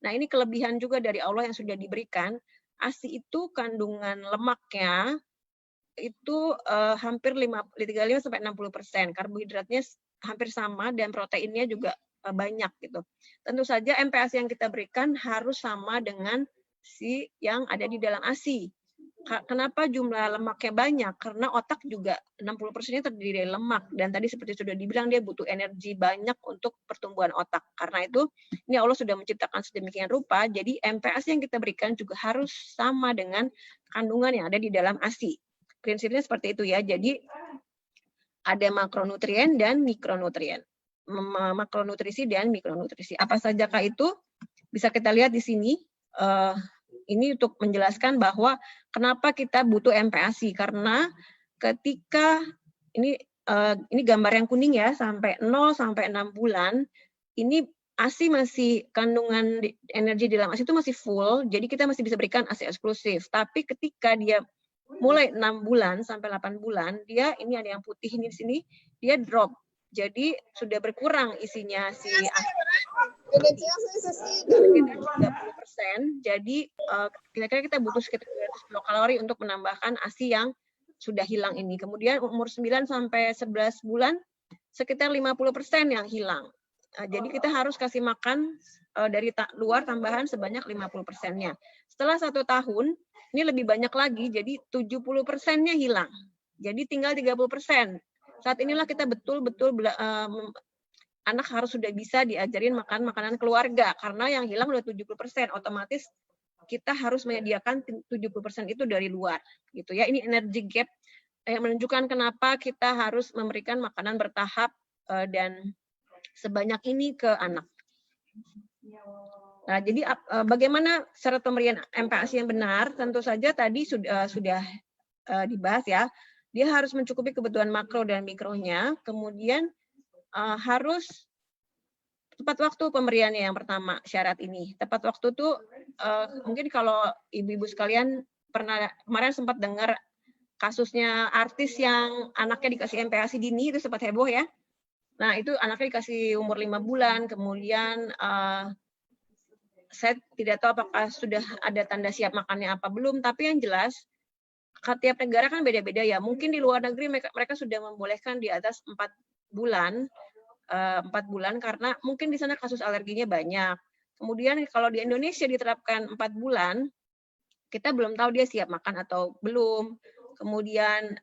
Nah, ini kelebihan juga dari Allah yang sudah diberikan. ASI itu kandungan lemaknya itu hampir 35-60%, karbohidratnya hampir sama, dan proteinnya juga banyak gitu. Tentu saja MPASI yang kita berikan harus sama dengan si yang ada di dalam ASI. Kenapa jumlah lemaknya banyak? Karena otak juga 60%-nya terdiri dari lemak, dan tadi seperti sudah dibilang dia butuh energi banyak untuk pertumbuhan otak. Karena itu ini Allah sudah menciptakan sedemikian rupa, jadi MPASI yang kita berikan juga harus sama dengan kandungan yang ada di dalam ASI. Prinsipnya seperti itu ya. Jadi ada makronutrien dan mikronutrien. Makronutrisi dan mikronutrisi. Apa sajakah itu? Bisa kita lihat di sini. Ini untuk menjelaskan bahwa kenapa kita butuh MPASI, karena ketika ini gambar yang kuning ya, sampai 0 sampai 6 bulan ini ASI masih, kandungan energi di dalam ASI itu masih full, jadi kita masih bisa berikan ASI eksklusif. Tapi ketika dia mulai 6 bulan sampai 8 bulan, dia ini ada yang putih ini di sini, dia drop. Jadi sudah berkurang isinya si ASI. Sekitar 30%. Jadi kira-kira kita butuh sekitar 200 kilokalori untuk menambahkan ASI yang sudah hilang ini. Kemudian umur 9 sampai 11 bulan sekitar 50% yang hilang. Jadi kita harus kasih makan dari luar tambahan sebanyak 50%-nya. Setelah 1 tahun, ini lebih banyak lagi, jadi 70%-nya hilang. Jadi tinggal 30%. Saat inilah kita betul-betul anak harus sudah bisa diajarin makan makanan keluarga, karena yang hilang udah 70%, otomatis kita harus menyediakan 70% itu dari luar, gitu ya. Ini energy gap yang menunjukkan kenapa kita harus memberikan makanan bertahap dan sebanyak ini ke anak. Nah, jadi bagaimana syarat pemberian MPASI yang benar? Tentu saja tadi sudah dibahas ya. Dia harus mencukupi kebutuhan makro dan mikronya, kemudian harus tepat waktu pemberiannya yang pertama syarat ini. Tepat waktu tuh mungkin kalau ibu-ibu sekalian kemarin sempat dengar kasusnya artis yang anaknya dikasih MPASI dini, itu sempat heboh ya. Nah, itu anaknya dikasih umur 5 bulan, kemudian saya tidak tahu apakah sudah ada tanda siap makannya apa belum, tapi yang jelas tiap negara kan beda-beda ya. Mungkin di luar negeri mereka sudah membolehkan di atas 4 bulan, 4 bulan karena mungkin di sana kasus alerginya banyak. Kemudian kalau di Indonesia diterapkan 4 bulan, kita belum tahu dia siap makan atau belum. Kemudian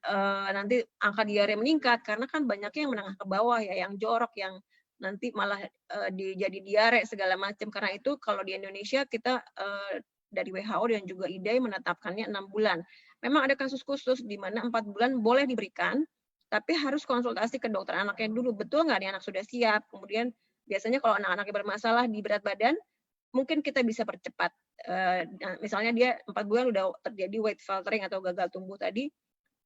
nanti angka diare meningkat karena kan banyaknya yang menengah ke bawah ya, yang jorok, yang nanti malah jadi diare segala macam. Karena itu kalau di Indonesia kita dari WHO dan juga IDAI menetapkannya 6 bulan. Memang ada kasus khusus di mana 4 bulan boleh diberikan, tapi harus konsultasi ke dokter anaknya dulu. Betul nggak nih anak sudah siap? Kemudian biasanya kalau anak-anaknya bermasalah di berat badan, mungkin kita bisa percepat. Misalnya dia 4 bulan udah terjadi weight faltering atau gagal tumbuh tadi,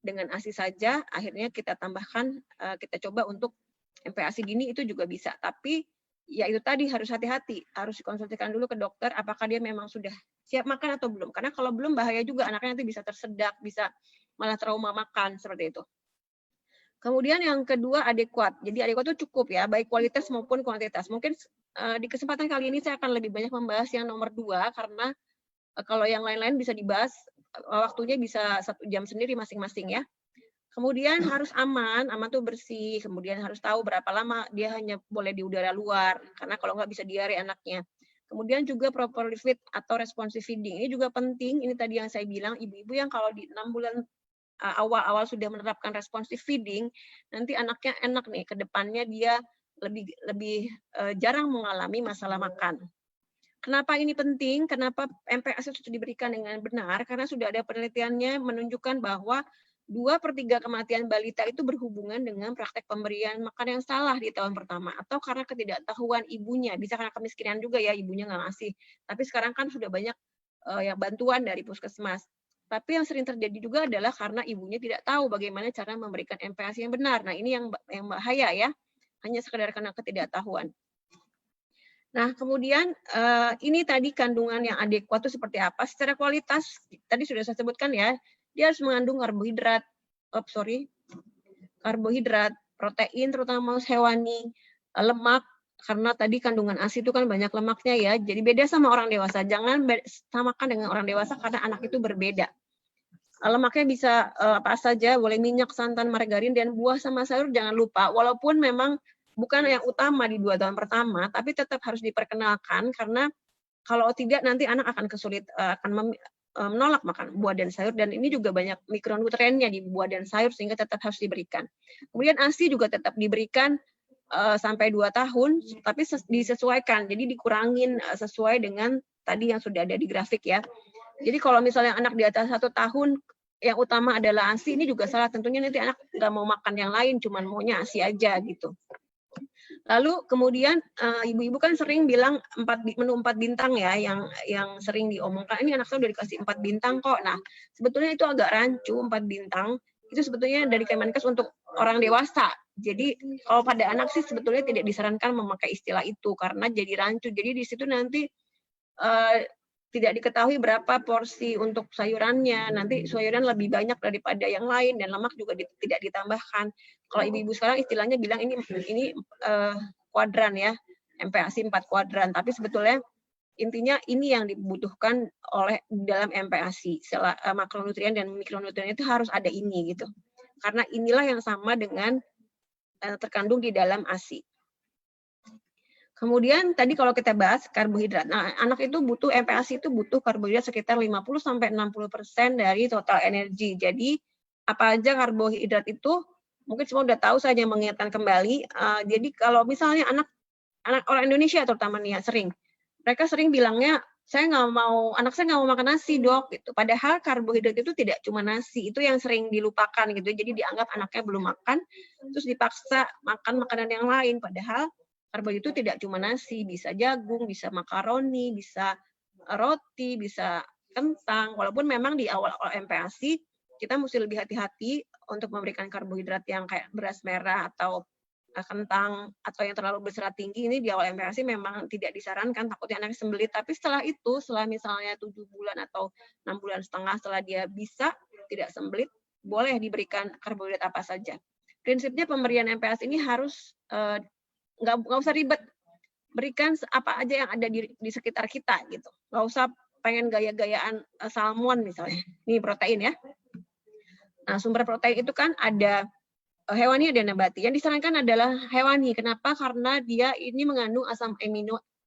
dengan ASI saja, akhirnya kita tambahkan, kita coba untuk MPASI dini itu juga bisa. Tapi ya itu tadi harus hati-hati, harus dikonsultasikan dulu ke dokter apakah dia memang sudah siap makan atau belum. Karena kalau belum bahaya juga, anaknya nanti bisa tersedak, bisa malah trauma makan, seperti itu. Kemudian yang kedua adekuat. Jadi adekuat itu cukup ya, baik kualitas maupun kuantitas. Mungkin di kesempatan kali ini saya akan lebih banyak membahas yang nomor 2, karena kalau yang lain-lain bisa dibahas, waktunya bisa 1 jam sendiri masing-masing ya. Kemudian harus aman tuh bersih, kemudian harus tahu berapa lama dia hanya boleh di udara luar, karena kalau nggak bisa diare anaknya. Kemudian juga properly feed atau responsive feeding, ini juga penting, ini tadi yang saya bilang, ibu-ibu yang kalau di 6 bulan awal-awal sudah menerapkan responsive feeding, nanti anaknya enak nih, ke depannya dia lebih jarang mengalami masalah makan. Kenapa ini penting? Kenapa MPASI itu diberikan dengan benar? Karena sudah ada penelitiannya menunjukkan bahwa 2/3 kematian balita itu berhubungan dengan praktek pemberian makan yang salah di tahun pertama, atau karena ketidaktahuan ibunya. Bisa karena kemiskinan juga ya, ibunya nggak ngasih. Tapi sekarang kan sudah banyak yang bantuan dari puskesmas. Tapi yang sering terjadi juga adalah karena ibunya tidak tahu bagaimana cara memberikan MPASI yang benar. Nah, ini yang bahaya ya, hanya sekedar karena ketidaktahuan. Nah, kemudian ini tadi kandungan yang adekuat itu seperti apa? Secara kualitas, tadi sudah saya sebutkan ya, dia harus mengandung karbohidrat, protein terutama hewani, lemak, karena tadi kandungan ASI itu kan banyak lemaknya ya, jadi beda sama orang dewasa. Jangan samakan dengan orang dewasa karena anak itu berbeda. Lemaknya bisa apa saja, boleh minyak, santan, margarin, dan buah sama sayur jangan lupa, walaupun memang bukan yang utama di 2 tahun pertama, tapi tetap harus diperkenalkan karena kalau tidak nanti anak akan menolak makan buah dan sayur, dan ini juga banyak mikronutriennya di buah dan sayur sehingga tetap harus diberikan. Kemudian ASI juga tetap diberikan sampai 2 tahun, tapi disesuaikan, jadi dikurangin sesuai dengan tadi yang sudah ada di grafik ya. Jadi kalau misalnya anak di atas 1 tahun yang utama adalah ASI, ini juga salah, tentunya nanti anak nggak mau makan yang lain, cuman maunya ASI aja gitu. Lalu kemudian ibu-ibu kan sering bilang menu 4 bintang ya, yang sering diomongkan, ini anak saya udah dikasih 4 bintang kok. Nah, sebetulnya itu agak rancu 4 bintang, itu sebetulnya dari Kemenkes untuk orang dewasa. Jadi kalau pada anak sih sebetulnya tidak disarankan memakai istilah itu, karena jadi rancu. Jadi di situ nanti tidak diketahui berapa porsi untuk sayurannya, nanti sayuran lebih banyak daripada yang lain, dan lemak juga tidak ditambahkan. Kalau ibu-ibu sekarang istilahnya bilang ini kuadran ya, MPASI 4 kuadran, tapi sebetulnya intinya ini yang dibutuhkan oleh dalam MPASI, makronutrien dan mikronutrien itu harus ada ini gitu, karena inilah yang sama dengan terkandung di dalam ASI. Kemudian tadi kalau kita bahas karbohidrat, nah anak itu butuh MPASI itu butuh karbohidrat sekitar 50-60% dari total energi. Jadi apa aja karbohidrat itu, mungkin semua udah tahu, saya hanya mengingatkan kembali. Jadi kalau misalnya anak orang Indonesia terutama nih mereka sering bilangnya anak saya nggak mau makan nasi dok, gitu. Padahal karbohidrat itu tidak cuma nasi, itu yang sering dilupakan gitu. Jadi dianggap anaknya belum makan, terus dipaksa makan makanan yang lain. Padahal karbohidrat itu tidak cuma nasi, bisa jagung, bisa makaroni, bisa roti, bisa kentang. Walaupun memang di awal-awal MPASI kita mesti lebih hati-hati untuk memberikan karbohidrat yang kayak beras merah atau kentang atau yang terlalu berserat tinggi. Ini di awal MPASI memang tidak disarankan, takutnya anaknya sembelit. Tapi setelah itu, setelah misalnya 7 bulan atau 6 bulan setengah setelah dia bisa tidak sembelit, boleh diberikan karbohidrat apa saja. Prinsipnya pemberian MPASI ini harus nggak usah ribet, berikan apa aja yang ada di sekitar kita gitu. Nggak usah pengen gaya-gayaan salmon misalnya. Ini protein ya. Nah, sumber protein itu kan ada hewani, ada nabati. Yang disarankan adalah hewani. Kenapa? Karena dia ini mengandung asam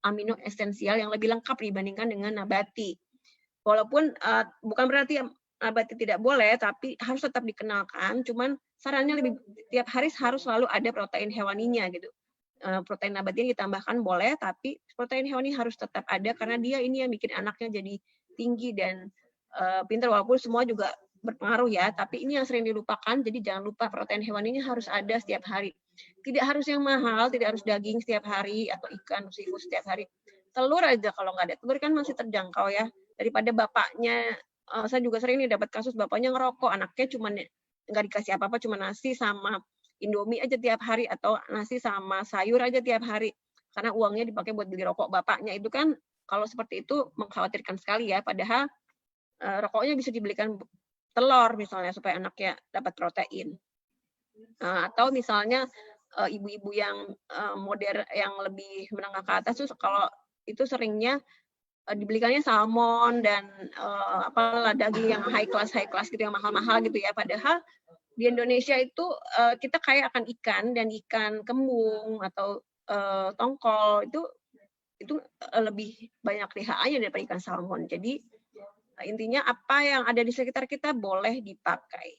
amino esensial yang lebih lengkap dibandingkan dengan nabati. Walaupun bukan berarti nabati tidak boleh, tapi harus tetap dikenalkan. Cuman sarannya lebih tiap hari harus selalu ada protein hewaninya gitu. Protein nabati ditambahkan boleh, tapi protein hewani harus tetap ada karena dia ini yang bikin anaknya jadi tinggi dan pintar. Walaupun semua juga berpengaruh ya, tapi ini yang sering dilupakan. Jadi jangan lupa protein hewaninya harus ada setiap hari. Tidak harus yang mahal, tidak harus daging setiap hari atau ikan, seafood setiap hari. Telur aja kalau nggak ada telur kan masih terjangkau ya. Daripada bapaknya, saya juga sering nih dapat kasus bapaknya ngerokok, anaknya cuma nggak dikasih apa-apa, cuma nasi sama Indomie aja tiap hari atau nasi sama sayur aja tiap hari karena uangnya dipakai buat beli rokok bapaknya. Itu kan kalau seperti itu mengkhawatirkan sekali ya. Padahal rokoknya bisa dibelikan telur misalnya supaya anaknya dapat protein. Atau misalnya ibu-ibu yang modern yang lebih menengah ke atas tuh kalau itu seringnya dibelikannya salmon dan apalah daging yang high class gitu yang mahal-mahal gitu ya. Padahal di Indonesia itu kita kaya akan ikan dan ikan kembung atau tongkol itu lebih banyak DHA-nya daripada ikan salmon. Jadi intinya apa yang ada di sekitar kita boleh dipakai.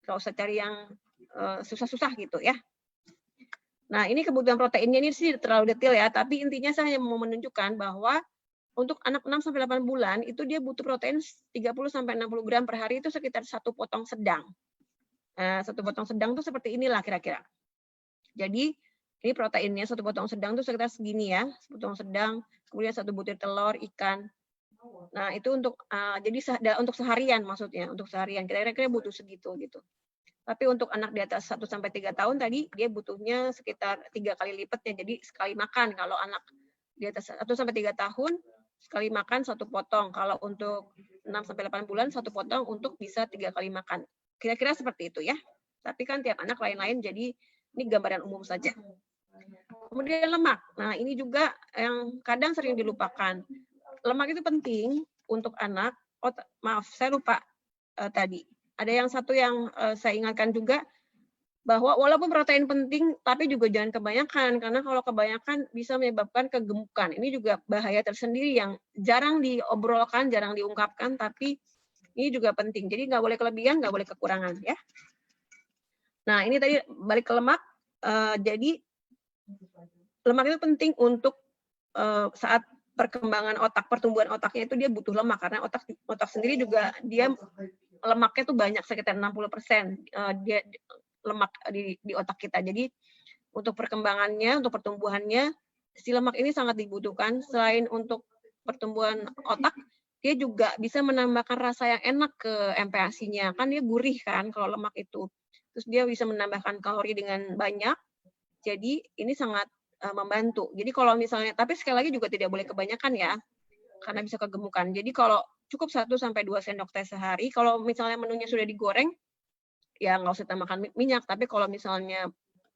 Nggak usah cari yang susah-susah gitu ya. Nah, ini kebutuhan proteinnya ini sih terlalu detail ya, tapi intinya saya hanya mau menunjukkan bahwa untuk anak 6-8 bulan itu dia butuh protein 30-60 gram per hari, itu sekitar 1 potong sedang. Nah, 1 potong sedang tuh seperti inilah kira-kira. Jadi ini proteinnya 1 potong sedang tuh sekitar segini ya, 1 potong sedang, kemudian 1 butir telur, ikan. Nah, itu untuk jadi untuk seharian maksudnya, untuk seharian kira-kira butuh segitu gitu. Tapi untuk anak di atas 1-3 tahun tadi dia butuhnya sekitar 3 kali lipatnya. Jadi sekali makan kalau anak di atas 1-3 tahun sekali makan 1 potong. Kalau untuk 6-8 bulan 1 potong untuk bisa 3 kali makan. Kira-kira seperti itu ya. Tapi kan tiap anak lain-lain, jadi ini gambaran umum saja. Kemudian lemak. Nah, ini juga yang kadang sering dilupakan. Lemak itu penting untuk anak. Oh, maaf, saya lupa tadi. Ada yang satu yang saya ingatkan juga, bahwa walaupun protein penting, tapi juga jangan kebanyakan. Karena kalau kebanyakan bisa menyebabkan kegemukan. Ini juga bahaya tersendiri yang jarang diobrolkan, jarang diungkapkan, tapi ini juga penting. Jadi nggak boleh kelebihan, nggak boleh kekurangan. Ya. Nah, ini tadi balik ke lemak. Jadi lemak itu penting untuk saat perkembangan otak, pertumbuhan otaknya itu dia butuh lemak. Karena otak sendiri juga dia lemaknya tuh banyak, sekitar 60% dia lemak di otak kita. Jadi untuk perkembangannya, untuk pertumbuhannya, si lemak ini sangat dibutuhkan. Selain untuk pertumbuhan otak, dia juga bisa menambahkan rasa yang enak ke MPASI-nya. Kan dia gurih kan kalau lemak itu. Terus dia bisa menambahkan kalori dengan banyak. Jadi ini sangat membantu. Jadi kalau misalnya, tapi sekali lagi juga tidak boleh kebanyakan ya, karena bisa kegemukan. Jadi kalau cukup 1-2 sendok teh sehari. Kalau misalnya menunya sudah digoreng, ya nggak usah tambahkan minyak. Tapi kalau misalnya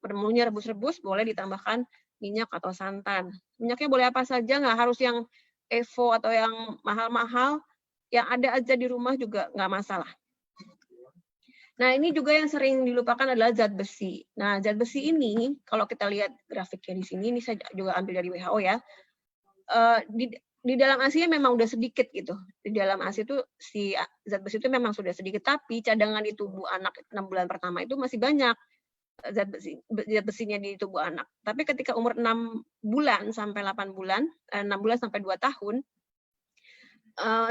menunya rebus-rebus, boleh ditambahkan minyak atau santan. Minyaknya boleh apa saja, nggak harus yang Evo atau yang mahal-mahal. Yang ada aja di rumah juga nggak masalah. Nah, ini juga yang sering dilupakan adalah zat besi. Nah, zat besi ini, kalau kita lihat grafiknya di sini, ini saya juga ambil dari WHO ya, di dalam ASI memang udah sedikit gitu. Di dalam ASI itu si zat besi itu memang sudah sedikit, tapi cadangan di tubuh anak 6 bulan pertama itu masih banyak zat besinya di tubuh anak. Tapi ketika umur 6 bulan sampai 8 bulan, 6 bulan sampai 2 tahun,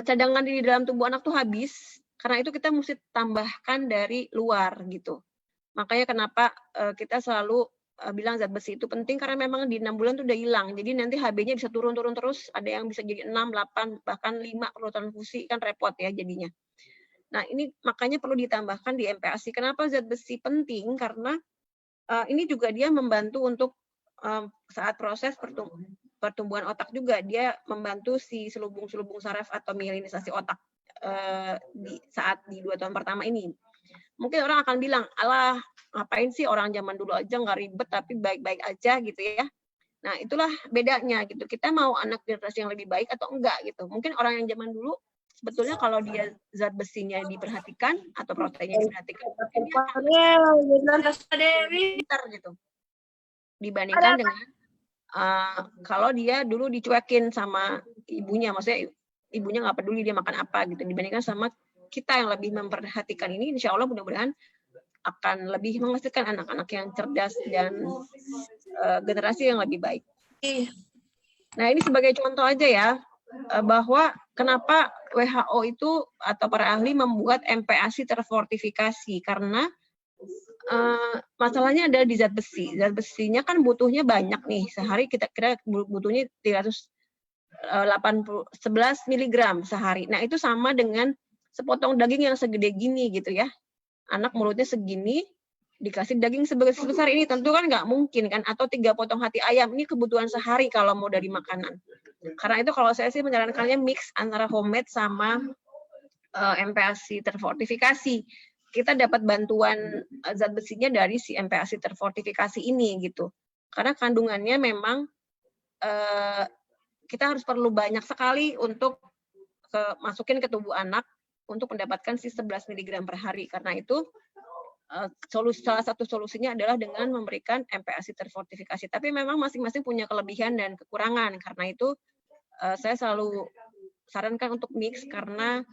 cadangan di dalam tubuh anak tuh habis, karena itu kita mesti tambahkan dari luar gitu. Makanya kenapa kita selalu bilang zat besi itu penting karena memang di 6 bulan tuh udah hilang. Jadi nanti HB-nya bisa turun-turun terus, ada yang bisa jadi 6, 8, bahkan 5 perlu transfusi, kan repot ya jadinya. Nah, ini makanya perlu ditambahkan di MPASI. Kenapa zat besi penting? Karena ini juga dia membantu untuk saat proses pertumbuhan otak juga, dia membantu si selubung-selubung saraf atau mielinisasi otak saat di 2 tahun pertama ini. Mungkin orang akan bilang, alah ngapain sih orang zaman dulu aja nggak ribet tapi baik-baik aja gitu ya. Nah itulah bedanya gitu. Kita mau anak generasi yang lebih baik atau enggak gitu. Mungkin orang yang zaman dulu sebetulnya kalau dia zat besinya diperhatikan atau proteinnya diperhatikan, pintar gitu. Dibandingkan dengan kalau dia dulu dicuekin sama ibunya, maksudnya ibunya nggak peduli dia makan apa gitu. Dibandingkan sama kita yang lebih memperhatikan ini, insya Allah mudah-mudahan akan lebih menghasilkan anak-anak yang cerdas dan generasi yang lebih baik. Nah ini sebagai contoh aja ya, bahwa kenapa WHO itu atau para ahli membuat MPASI terfortifikasi, karena masalahnya ada di zat besi. Zat besinya kan butuhnya banyak nih, sehari kita kira butuhnya 11 mg sehari. Nah itu sama dengan sepotong daging yang segede gini gitu ya. Anak mulutnya segini, dikasih daging sebesar ini, tentu kan nggak mungkin kan, atau 3 potong hati ayam, ini kebutuhan sehari kalau mau dari makanan. Karena itu kalau saya sih menyarankannya mix antara homemade sama MPASI terfortifikasi. Kita dapat bantuan zat besinya dari si MPASI terfortifikasi ini gitu. Karena kandungannya memang kita harus perlu banyak sekali untuk masukin ke tubuh anak untuk mendapatkan si 11 mg per hari. Karena itu salah satu solusinya adalah dengan memberikan MPASI terfortifikasi. Tapi memang masing-masing punya kelebihan dan kekurangan. Karena itu saya selalu sarankan untuk mix, karena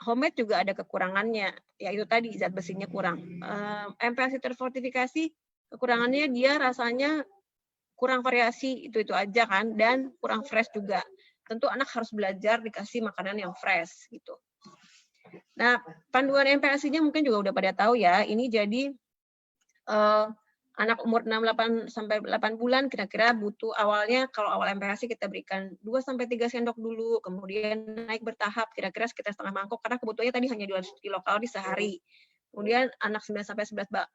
homemade juga ada kekurangannya, yaitu tadi zat besinya kurang. MPASI terfortifikasi kekurangannya dia rasanya kurang variasi, itu aja kan, dan kurang fresh juga. Tentu anak harus belajar dikasih makanan yang fresh gitu. Nah, panduan MPASI-nya mungkin juga udah pada tahu ya. Ini jadi anak umur 6 sampai 8 bulan kira-kira butuh awalnya, kalau awal MPASI kita berikan 2-3 sendok dulu, kemudian naik bertahap kira-kira sekitar setengah mangkok karena kebutuhannya tadi hanya 200 kilokalori sehari. Kemudian anak 9 sampai 11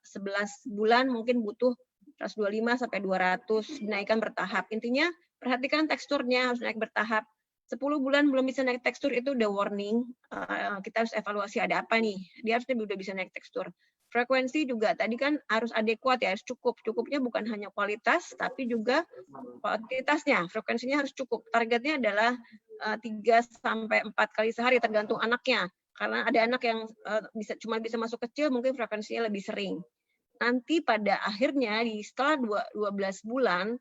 bulan mungkin butuh 125 sampai 200, dinaikkan bertahap. Intinya perhatikan teksturnya harus naik bertahap. 10 bulan belum bisa naik tekstur itu udah warning. Kita harus evaluasi ada apa nih. Dia harusnya udah bisa naik tekstur. Frekuensi juga tadi kan harus adekuat ya, harus cukup. Cukupnya bukan hanya kualitas, tapi juga kuantitasnya. Frekuensinya harus cukup. Targetnya adalah 3-4 kali sehari tergantung anaknya. Karena ada anak yang cuma bisa masuk kecil, mungkin frekuensinya lebih sering. Nanti pada akhirnya setelah 12 bulan,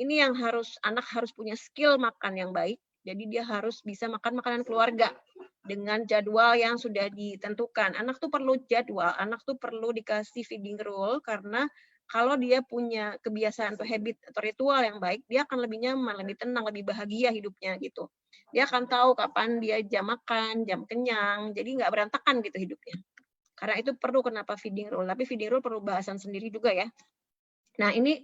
ini yang anak harus punya skill makan yang baik. Jadi dia harus bisa makan makanan keluarga dengan jadwal yang sudah ditentukan. Anak tuh perlu jadwal, anak tuh perlu dikasih feeding rule, karena kalau dia punya kebiasaan atau habit atau ritual yang baik, dia akan lebih nyaman, lebih tenang, lebih bahagia hidupnya gitu. Dia akan tahu kapan dia jam makan, jam kenyang, jadi nggak berantakan gitu hidupnya. Karena itu perlu kenapa feeding rule, tapi feeding rule perlu bahasan sendiri juga ya. Nah ini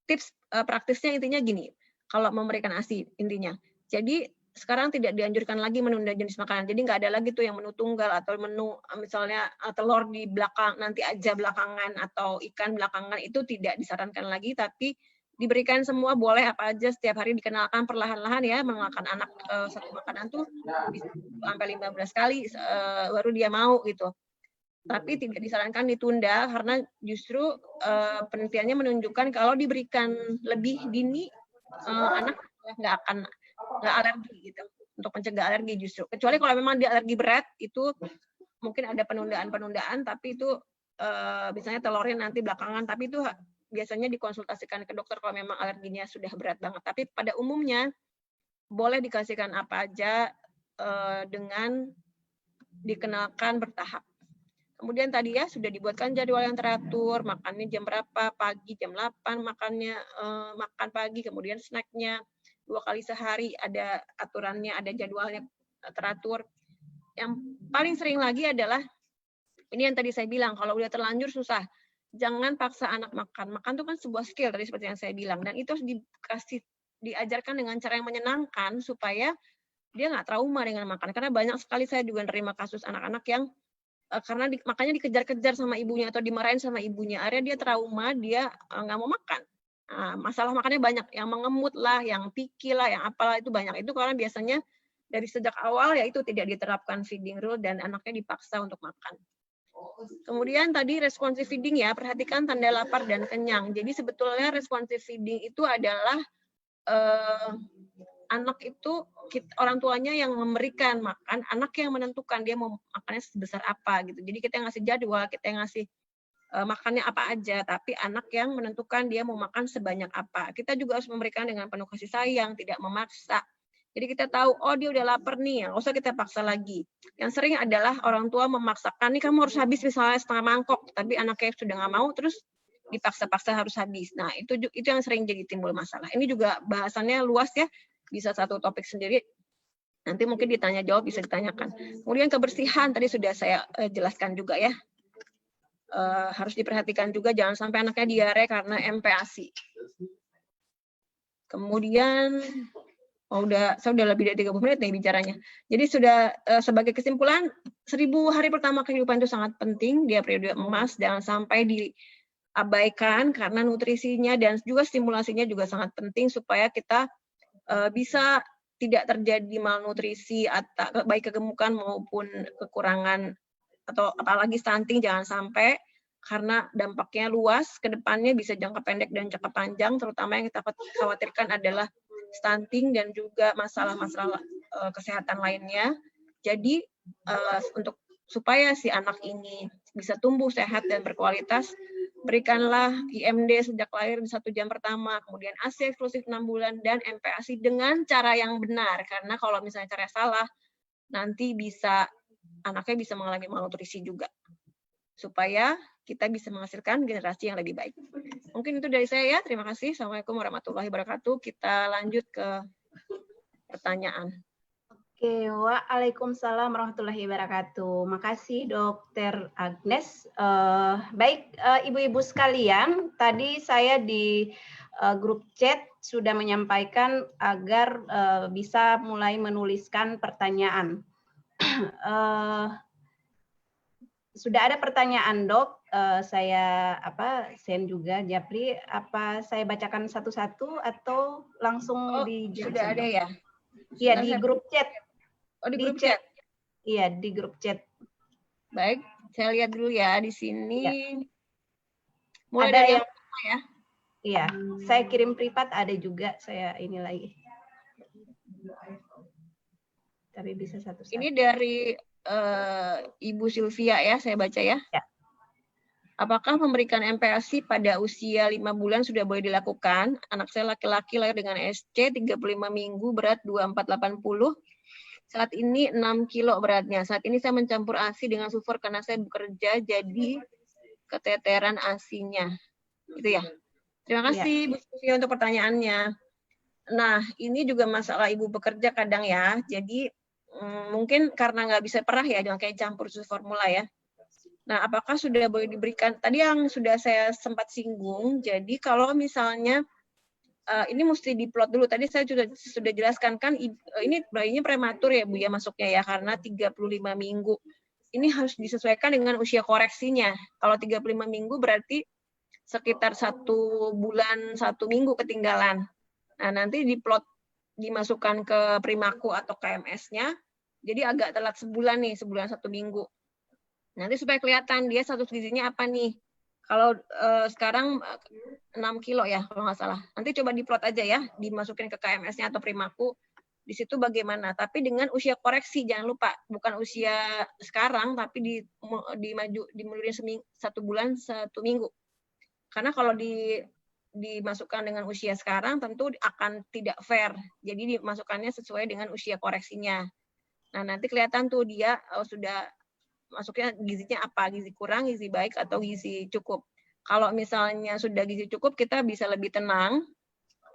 tips praktisnya intinya gini, kalau memberikan ASI intinya. Jadi sekarang tidak dianjurkan lagi menunda jenis makanan. Jadi nggak ada lagi tuh yang menu tunggal atau menu misalnya telur di belakang nanti aja belakangan atau ikan belakangan, itu tidak disarankan lagi. Tapi diberikan semua boleh apa aja setiap hari, dikenalkan perlahan-lahan ya, mengenalkan anak satu makanan tuh bisa sampai 15 kali baru dia mau gitu. Tapi tidak disarankan ditunda karena justru penelitiannya menunjukkan kalau diberikan lebih dini anak nggak alergi gitu, untuk mencegah alergi justru. Kecuali kalau memang dia alergi berat, itu mungkin ada penundaan, tapi itu misalnya telurnya nanti belakangan, tapi itu biasanya dikonsultasikan ke dokter kalau memang alerginya sudah berat banget. Tapi pada umumnya boleh dikasihkan apa aja dengan dikenalkan bertahap. Kemudian tadi ya sudah dibuatkan jadwal yang teratur, makannya jam berapa, pagi jam 8 makannya, makan pagi, kemudian snacknya 2 kali sehari, ada aturannya, ada jadwalnya teratur. Yang paling sering lagi adalah, ini yang tadi saya bilang, kalau udah terlanjur susah. jangan paksa anak makan. Makan itu kan sebuah skill tadi seperti yang saya bilang, dan itu harus diajarkan dengan cara yang menyenangkan supaya dia nggak trauma dengan makan. Karena banyak sekali saya juga nerima kasus anak-anak yang karena makanya dikejar-kejar sama ibunya atau dimarahin sama ibunya, akhirnya dia trauma, dia nggak mau makan. Masalah makannya banyak, yang mengemut lah, yang picky lah, yang apalah itu banyak. Itu karena biasanya dari sejak awal ya itu tidak diterapkan feeding rule dan anaknya dipaksa untuk makan. Kemudian tadi responsive feeding ya, perhatikan tanda lapar dan kenyang. Jadi sebetulnya responsive feeding itu adalah anak itu orang tuanya yang memberikan makan, anak yang menentukan dia mau makannya sebesar apa gitu. Jadi kita yang ngasih jadwal, kita yang ngasih makannya apa aja, tapi anak yang menentukan dia mau makan sebanyak apa. Kita juga harus memberikan dengan penuh kasih sayang, tidak memaksa. Jadi kita tahu, oh dia udah lapar nih, nggak usah kita paksa lagi. Yang sering adalah orang tua memaksakan, nih kamu harus habis misalnya setengah mangkok, tapi anaknya sudah nggak mau, terus dipaksa-paksa harus habis. Nah itu yang sering jadi timbul masalah. Ini juga bahasannya luas ya, bisa satu topik sendiri. Nanti mungkin ditanya jawab bisa ditanyakan. Kemudian kebersihan tadi sudah saya jelaskan juga ya. Harus diperhatikan juga jangan sampai anaknya diare karena MPASI. Kemudian saya udah lebih dari 30 menit nih bicaranya. Jadi sudah sebagai kesimpulan 1000 hari pertama kehidupan itu sangat penting, dia periode emas, jangan sampai diabaikan karena nutrisinya dan juga stimulasinya juga sangat penting supaya kita bisa tidak terjadi malnutrisi atau baik kegemukan maupun kekurangan atau apalagi stunting, jangan sampai karena dampaknya luas ke depannya bisa jangka pendek dan jangka panjang, terutama yang kita khawatirkan adalah stunting dan juga masalah-masalah kesehatan lainnya. Jadi untuk supaya si anak ini bisa tumbuh sehat dan berkualitas, berikanlah IMD sejak lahir 1 jam pertama, kemudian ASI eksklusif 6 bulan, dan MPASI dengan cara yang benar. Karena kalau misalnya cara salah, nanti anaknya bisa mengalami malnutrisi juga. Supaya kita bisa menghasilkan generasi yang lebih baik. Mungkin itu dari saya ya. Terima kasih. Assalamualaikum warahmatullahi wabarakatuh. Kita lanjut ke pertanyaan. Oke, waalaikumsalam warahmatullahi wabarakatuh. Makasih Dokter Agnes. Baik, ibu-ibu sekalian, tadi saya di grup chat sudah menyampaikan agar bisa mulai menuliskan pertanyaan. Sudah ada pertanyaan Dok, saya send juga Japri, apa saya bacakan satu-satu atau langsung sudah ada ya? Iya di grup chat. Oh di grup chat? Iya di grup chat. Baik, saya lihat dulu ya di sini. Ya. Mulai ada dari yang ya? Iya, saya kirim privat ada juga saya ini lagi. Tapi bisa satu-satu. Ini dari Ibu Sylvia ya, saya baca ya. Apakah memberikan MPASI pada usia 5 bulan sudah boleh dilakukan? Anak saya laki-laki lahir dengan SC 35 minggu, berat 2480. Saat ini 6 kilo beratnya. Saat ini saya mencampur ASI dengan sulfur karena saya bekerja jadi keteteran ASI-nya. Gitu ya. Terima kasih Bu Sylvia untuk pertanyaannya. Nah, ini juga masalah ibu bekerja kadang ya. Jadi mungkin karena nggak bisa perah ya dengan kayak campur susu formula ya. Nah, apakah sudah boleh diberikan? Tadi yang sudah saya sempat singgung. Jadi kalau misalnya ini mesti diplot dulu. Tadi saya sudah jelaskan kan ini bayinya prematur ya Bu ya masuknya ya karena 35 minggu. Ini harus disesuaikan dengan usia koreksinya. Kalau 35 minggu berarti sekitar 1 bulan 1 minggu ketinggalan. Nah, nanti diplot dimasukkan ke Primaku atau KMS-nya. Jadi agak telat sebulan nih, sebulan 1 minggu. Nanti supaya kelihatan dia status gizinya apa nih. Kalau sekarang 6 kilo ya, kalau nggak salah. Nanti coba diplot aja ya, dimasukin ke KMS-nya atau Primaku. Di situ bagaimana. Tapi dengan usia koreksi, jangan lupa. Bukan usia sekarang, tapi dimundurin 1 bulan 1 minggu. Karena kalau dimasukkan dengan usia sekarang, tentu akan tidak fair. Jadi dimasukkannya sesuai dengan usia koreksinya. Nah, nanti kelihatan tuh dia sudah masuknya gizinya apa, gizi kurang, gizi baik, atau gizi cukup. Kalau misalnya sudah gizi cukup, kita bisa lebih tenang.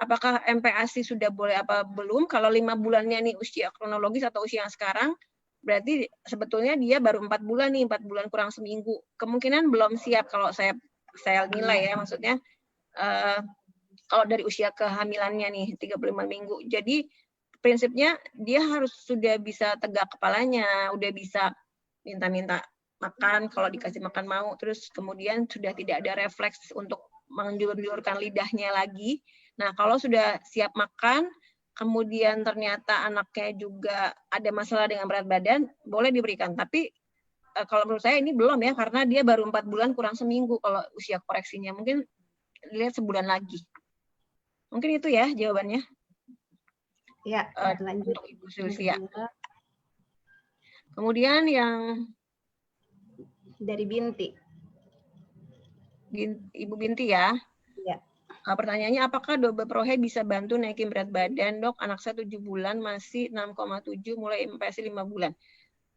Apakah MPASI sudah boleh apa belum? Kalau 5 bulannya nih usia kronologis atau usia yang sekarang, berarti sebetulnya dia baru 4 bulan nih, 4 bulan kurang seminggu. Kemungkinan belum siap kalau saya saya nilai ya, maksudnya kalau dari usia kehamilannya nih 35 minggu. Jadi prinsipnya dia harus sudah bisa tegak kepalanya, udah bisa minta-minta makan kalau dikasih makan mau, terus kemudian sudah tidak ada refleks untuk menjulur-julurkan lidahnya lagi. Nah, kalau sudah siap makan, kemudian ternyata anaknya juga ada masalah dengan berat badan, boleh diberikan. Tapi kalau menurut saya ini belum ya, karena dia baru 4 bulan kurang seminggu kalau usia koreksinya. Mungkin lihat sebulan lagi. Mungkin itu ya jawabannya. Ya, lanjut. Untuk Ibu Sylvia. Kemudian yang dari Binti. Ibu Binti ya. Ya. Pertanyaannya, apakah double prohe bisa bantu naikin berat badan, Dok? Anak saya 7 bulan masih 6,7, mulai MPASI 5 bulan.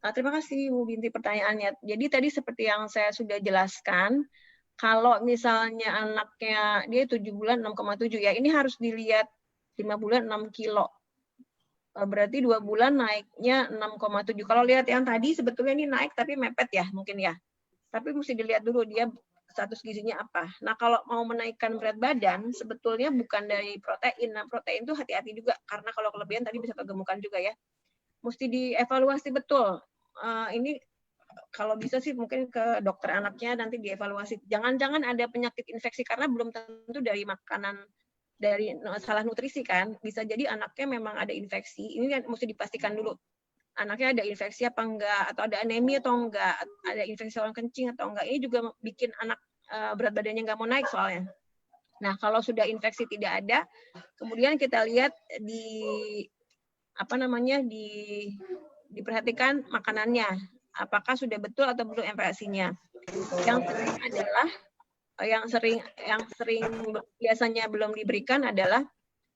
Terima kasih Ibu Binti pertanyaannya. Jadi tadi seperti yang saya sudah jelaskan, kalau misalnya anaknya dia 7 bulan 6,7 ya, ini harus dilihat 5 bulan 6 kilo. Berarti 2 bulan naiknya 6,7. Kalau lihat yang tadi sebetulnya ini naik tapi mepet ya mungkin ya. Tapi mesti dilihat dulu dia status gizinya apa. Nah, kalau mau menaikkan berat badan sebetulnya bukan dari protein. Nah, protein itu hati-hati juga karena kalau kelebihan tadi bisa kegemukan juga ya. Mesti dievaluasi betul. Ini kalau bisa sih mungkin ke dokter anaknya nanti dievaluasi. Jangan-jangan ada penyakit infeksi karena belum tentu dari makanan, dari salah nutrisi kan. Bisa jadi anaknya memang ada infeksi. Ini kan mesti dipastikan dulu. Anaknya ada infeksi apa enggak, atau ada anemia atau enggak, ada infeksi saluran kencing atau enggak. Ini juga bikin anak berat badannya enggak mau naik soalnya. Nah, kalau sudah infeksi tidak ada, kemudian kita lihat diperhatikan makanannya. Apakah sudah betul atau belum MPASI-nya. Yang sering biasanya belum diberikan adalah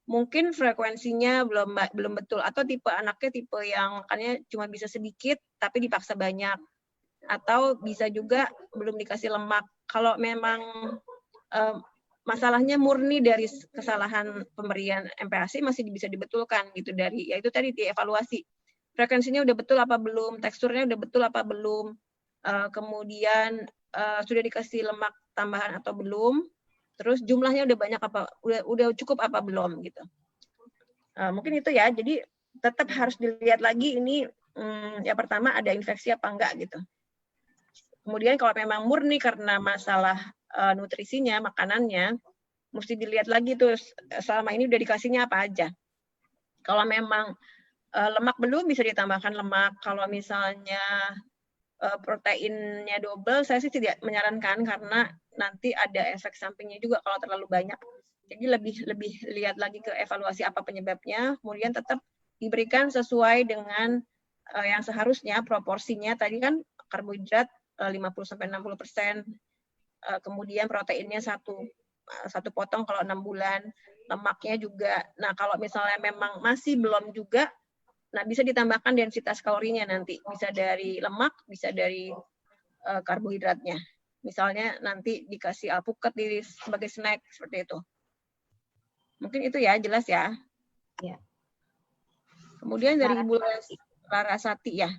mungkin frekuensinya belum betul, atau tipe anaknya tipe yang makannya cuma bisa sedikit tapi dipaksa banyak, atau bisa juga belum dikasih lemak. Kalau memang masalahnya murni dari kesalahan pemberian MPASI masih bisa dibetulkan gitu, dari yaitu tadi dievaluasi frekuensinya udah betul apa belum, teksturnya udah betul apa belum, kemudian sudah dikasih lemak tambahan atau belum. Terus jumlahnya udah banyak apa, udah cukup apa belum gitu. Mungkin itu ya. Jadi tetap harus dilihat lagi ini yang pertama ada infeksi apa enggak gitu. Kemudian kalau memang murni karena masalah nutrisinya, makanannya, mesti dilihat lagi tuh selama ini udah dikasihnya apa aja. Kalau memang lemak belum, bisa ditambahkan lemak. Kalau misalnya proteinnya double, saya sih tidak menyarankan karena nanti ada efek sampingnya juga kalau terlalu banyak. Jadi lebih lihat lagi ke evaluasi apa penyebabnya, kemudian tetap diberikan sesuai dengan yang seharusnya proporsinya. Tadi kan karbohidrat 50-60%, kemudian proteinnya satu potong kalau 6 bulan, lemaknya juga. Nah, kalau misalnya memang masih belum juga, nah bisa ditambahkan densitas kalorinya nanti, bisa dari lemak, bisa dari karbohidratnya. Misalnya nanti dikasih alpukat sebagai snack seperti itu. Mungkin itu ya, jelas ya. Ya. Kemudian dari Ibu Larasati ya.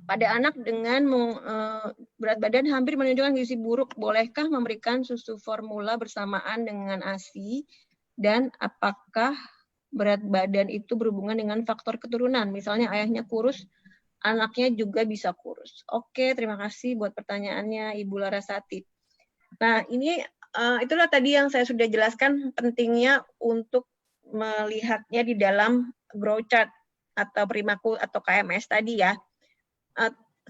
Pada anak dengan berat badan hampir menunjukkan gizi buruk, bolehkah memberikan susu formula bersamaan dengan ASI, dan apakah berat badan itu berhubungan dengan faktor keturunan? Misalnya ayahnya kurus, anaknya juga bisa kurus. Oke, terima kasih buat pertanyaannya Ibu Larasati. Nah, ini itulah tadi yang saya sudah jelaskan pentingnya untuk melihatnya di dalam growth chart atau Primaku atau KMS tadi ya.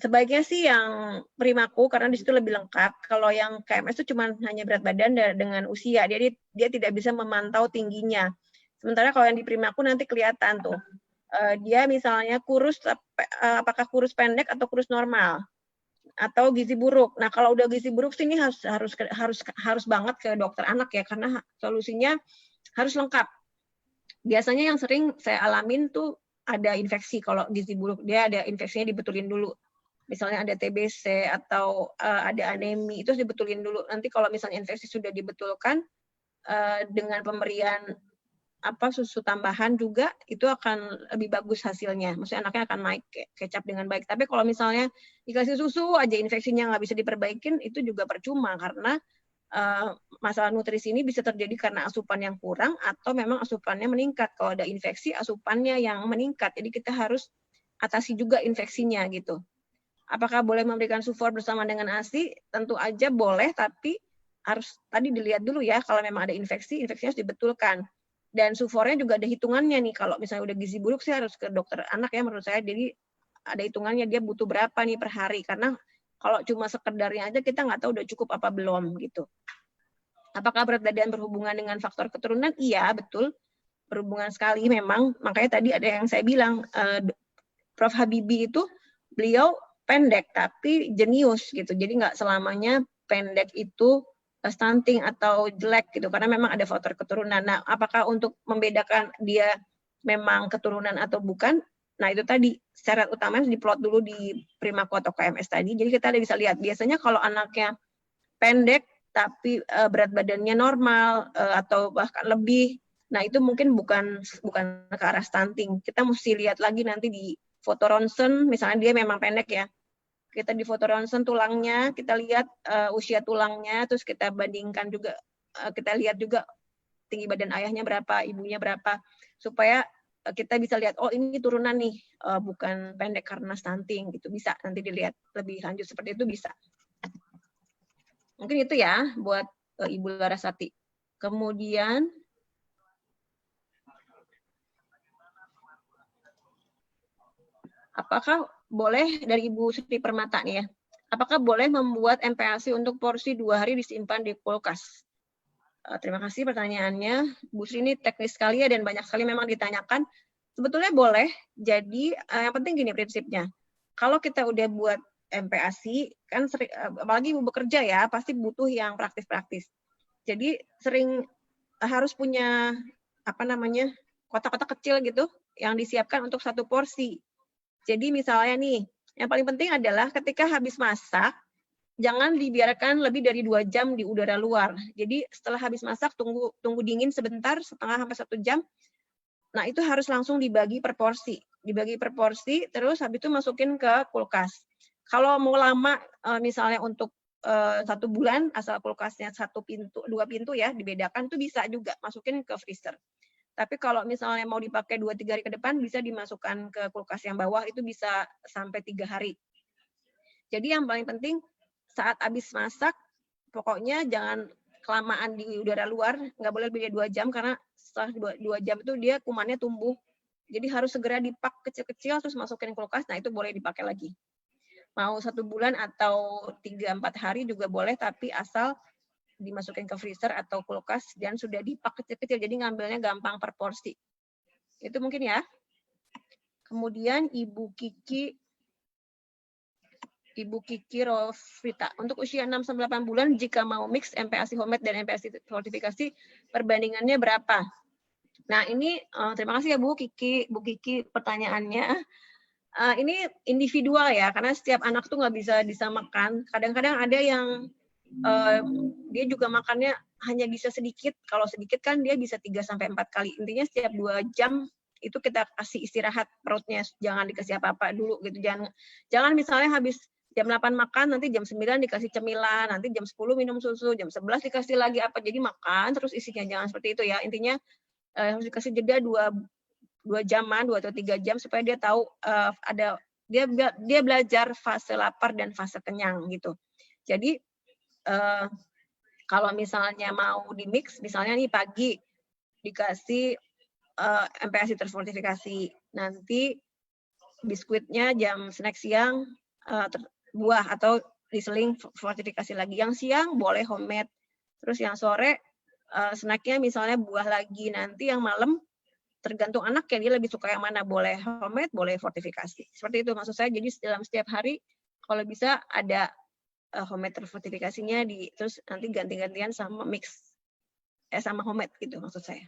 Sebaiknya sih yang Primaku karena di situ lebih lengkap. Kalau yang KMS itu cuma hanya berat badan dengan usia, jadi dia tidak bisa memantau tingginya. Sementara kalau yang di Primaku nanti kelihatan tuh, dia misalnya kurus, apakah kurus pendek atau kurus normal, atau gizi buruk. Nah, kalau udah gizi buruk sih ini harus banget ke dokter anak ya, karena solusinya harus lengkap. Biasanya yang sering saya alamin tuh ada infeksi. Kalau gizi buruk dia ada infeksinya, dibetulin dulu. Misalnya ada TBC atau ada anemi, itu dibetulin dulu. Nanti kalau misalnya infeksi sudah dibetulkan dengan pemberian susu tambahan juga itu akan lebih bagus hasilnya. Maksudnya anaknya akan naik kecap dengan baik. Tapi kalau misalnya dikasih susu aja infeksinya nggak bisa diperbaikin, itu juga percuma karena masalah nutrisi ini bisa terjadi karena asupan yang kurang atau memang asupannya meningkat. Kalau ada infeksi, asupannya yang meningkat. Jadi kita harus atasi juga infeksinya gitu. Apakah boleh memberikan sufor bersama dengan ASI? Tentu aja boleh, tapi harus tadi dilihat dulu ya, kalau memang ada infeksi, infeksinya harus dibetulkan. Dan sufornya juga ada hitungannya nih, kalau misalnya udah gizi buruk sih harus ke dokter anak ya menurut saya, jadi ada hitungannya dia butuh berapa nih per hari, karena kalau cuma sekedarnya aja kita nggak tahu udah cukup apa belum gitu. Apakah berat badan berhubungan dengan faktor keturunan? Iya, betul. Berhubungan sekali memang, makanya tadi ada yang saya bilang, Prof. Habibie itu beliau pendek tapi jenius gitu, jadi nggak selamanya pendek itu stunting atau jelek gitu, karena memang ada faktor keturunan. Nah, apakah untuk membedakan dia memang keturunan atau bukan? Nah, itu tadi syarat utamanya diplot dulu di Primaco atau KMS tadi. Jadi kita bisa lihat biasanya kalau anaknya pendek tapi berat badannya normal atau bahkan lebih, nah itu mungkin bukan ke arah stunting. Kita mesti lihat lagi nanti di foto ronsen, misalnya dia memang pendek ya. Kita di foto ronsen tulangnya, kita lihat usia tulangnya, terus kita bandingkan juga, kita lihat juga tinggi badan ayahnya berapa, ibunya berapa, supaya kita bisa lihat, oh ini turunan nih, bukan pendek karena stunting gitu, bisa nanti dilihat lebih lanjut seperti itu bisa. Mungkin itu ya buat Ibu Larasati. Kemudian apakah boleh dari Ibu Sri Permata nih ya, apakah boleh membuat MPASI untuk porsi 2 hari disimpan di kulkas? Terima kasih pertanyaannya. Bu Sri ini teknis sekali ya dan banyak sekali memang ditanyakan. Sebetulnya boleh, jadi yang penting gini prinsipnya. Kalau kita udah buat MPASI, kan sering, apalagi Ibu bekerja ya, pasti butuh yang praktis-praktis. Jadi sering harus punya kotak-kotak kecil gitu yang disiapkan untuk satu porsi. Jadi misalnya nih, yang paling penting adalah ketika habis masak, jangan dibiarkan lebih dari 2 jam di udara luar. Jadi setelah habis masak, tunggu dingin sebentar, setengah sampai 1 jam. Nah itu harus langsung dibagi per porsi. Dibagi per porsi, terus habis itu masukin ke kulkas. Kalau mau lama, misalnya untuk 1 bulan, asal kulkasnya 1 pintu, 2 pintu ya, dibedakan, itu bisa juga masukin ke freezer. Tapi kalau misalnya mau dipakai 2-3 hari ke depan, bisa dimasukkan ke kulkas yang bawah, itu bisa sampai 3 hari. Jadi yang paling penting, saat habis masak, pokoknya jangan kelamaan di udara luar, nggak boleh lebih dari 2 jam, karena setelah 2 jam itu dia kumannya tumbuh. Jadi harus segera dipak kecil-kecil, terus masukin kulkas, nah itu boleh dipakai lagi. Mau 1 bulan atau 3-4 hari juga boleh, tapi asal dimasukin ke freezer atau kulkas dan sudah dipak kecil-kecil, jadi ngambilnya gampang per porsi. Itu mungkin ya. Kemudian Ibu Kiki Rofita, untuk usia 6-8 bulan jika mau mix MPASI homemade dan MPASI fortifikasi, perbandingannya berapa? Nah ini terima kasih ya Bu Kiki pertanyaannya. Ini individual ya, karena setiap anak tuh nggak bisa disamakan. Kadang-kadang ada yang dia juga makannya hanya bisa sedikit. Kalau sedikit kan dia bisa 3-4 kali. Intinya setiap 2 jam itu kita kasih istirahat perutnya, jangan dikasih apa-apa dulu gitu. Jangan misalnya habis jam 8 makan, nanti jam 9 dikasih cemilan, nanti jam 10 minum susu, jam 11 dikasih lagi apa. Jadi makan terus isinya, jangan seperti itu ya. Intinya harus dikasih jeda 2 jaman, 2 atau 3 jam supaya dia tahu dia belajar fase lapar dan fase kenyang gitu. Jadi kalau misalnya mau di mix, misalnya nih pagi dikasih MPASI terfortifikasi, nanti biskuitnya jam snack siang buah atau diseling fortifikasi lagi. Yang siang boleh homemade, terus yang sore snacknya misalnya buah lagi, nanti yang malam tergantung anak ya, dia lebih suka yang mana, boleh homemade, boleh fortifikasi. Seperti itu maksud saya, jadi dalam setiap hari kalau bisa ada homemade terfortifikasinya, terus nanti ganti-gantian sama mix, sama homemade gitu maksud saya.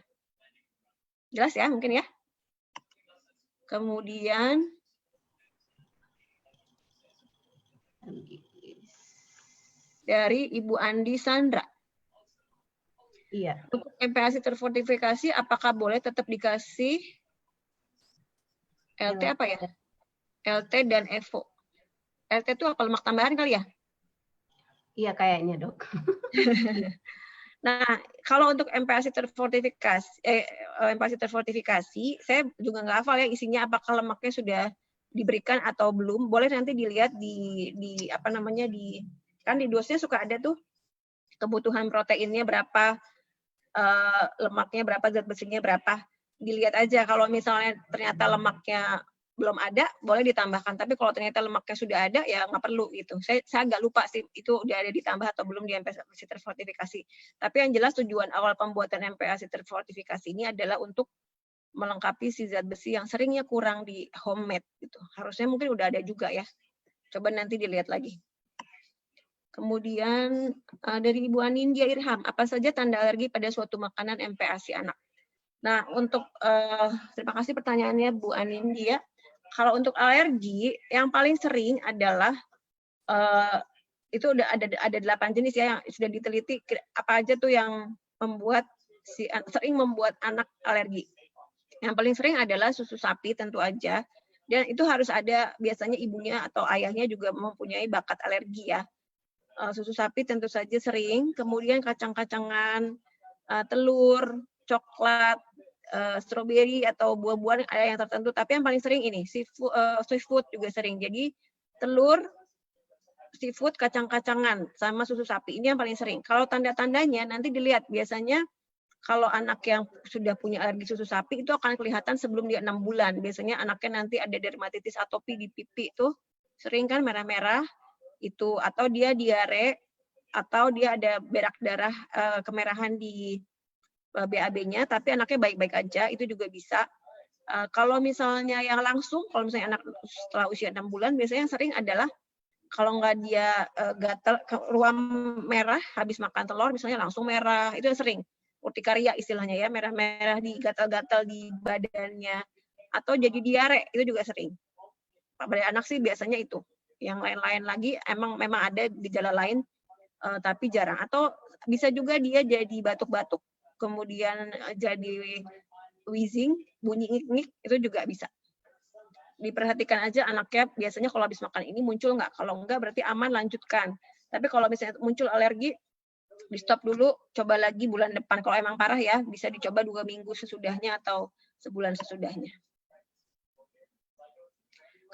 Jelas ya mungkin ya? Kemudian dari Ibu Andi Sandra. Iya. Untuk MPASI terfortifikasi, apakah boleh tetap dikasih LT apa ya? LT dan EVO. LT itu apa, lemak tambahan kali ya? Iya kayaknya, Dok. Nah, kalau untuk MPASI terfortifikasi, saya juga nggak hafal ya isinya, apakah lemaknya sudah diberikan atau belum. Boleh nanti dilihat di apa namanya, kan di dosnya suka ada tuh kebutuhan proteinnya berapa, lemaknya berapa, zat besinya berapa. Dilihat aja, kalau misalnya ternyata lemaknya belum ada, boleh ditambahkan. Tapi kalau ternyata lemaknya sudah ada, ya nggak perlu gitu. Saya agak lupa sih, itu udah ada ditambah atau belum di MPASI terfortifikasi. Tapi yang jelas tujuan awal pembuatan MPASI terfortifikasi ini adalah untuk melengkapi si zat besi yang seringnya kurang di homemade gitu. Harusnya mungkin udah ada juga ya. Coba nanti dilihat lagi. Kemudian dari Ibu Anindya Irham, apa saja tanda alergi pada suatu makanan MPASI anak? Nah, untuk terima kasih pertanyaannya Bu Anindya. Kalau untuk alergi, yang paling sering adalah itu udah ada 8 jenis ya yang sudah diteliti, apa aja tuh yang sering membuat anak alergi. Yang paling sering adalah susu sapi tentu aja, dan itu harus ada, biasanya ibunya atau ayahnya juga mempunyai bakat alergi ya. Susu sapi tentu saja sering, kemudian kacang-kacangan, telur, coklat, stroberi atau buah-buahan ada yang tertentu, tapi yang paling sering ini seafood juga sering. Jadi telur, seafood, kacang-kacangan sama susu sapi ini yang paling sering. Kalau tanda-tandanya nanti dilihat, biasanya kalau anak yang sudah punya alergi susu sapi itu akan kelihatan sebelum dia 6 bulan. Biasanya anaknya nanti ada dermatitis atopi di pipi itu sering kan merah-merah itu, atau dia diare, atau dia ada berak darah, kemerahan di BAB-nya, tapi anaknya baik-baik aja, itu juga bisa. Kalau misalnya yang langsung, kalau misalnya anak setelah usia 6 bulan, biasanya yang sering adalah kalau nggak dia gatal, ruam merah habis makan telur, misalnya langsung merah, itu yang sering. Urtikaria istilahnya ya, merah-merah di gatal-gatal di badannya, atau jadi diare, itu juga sering. Pada anak sih biasanya itu. Yang lain-lain lagi memang ada gejala lain, tapi jarang. Atau bisa juga dia jadi batuk-batuk, kemudian jadi wheezing, bunyi ngik-ngik, itu juga bisa. Diperhatikan aja anaknya, biasanya kalau habis makan ini muncul nggak. Kalau enggak berarti aman, lanjutkan. Tapi kalau misalnya muncul alergi, di stop dulu, coba lagi bulan depan. Kalau emang parah ya, bisa dicoba 2 minggu sesudahnya atau sebulan sesudahnya.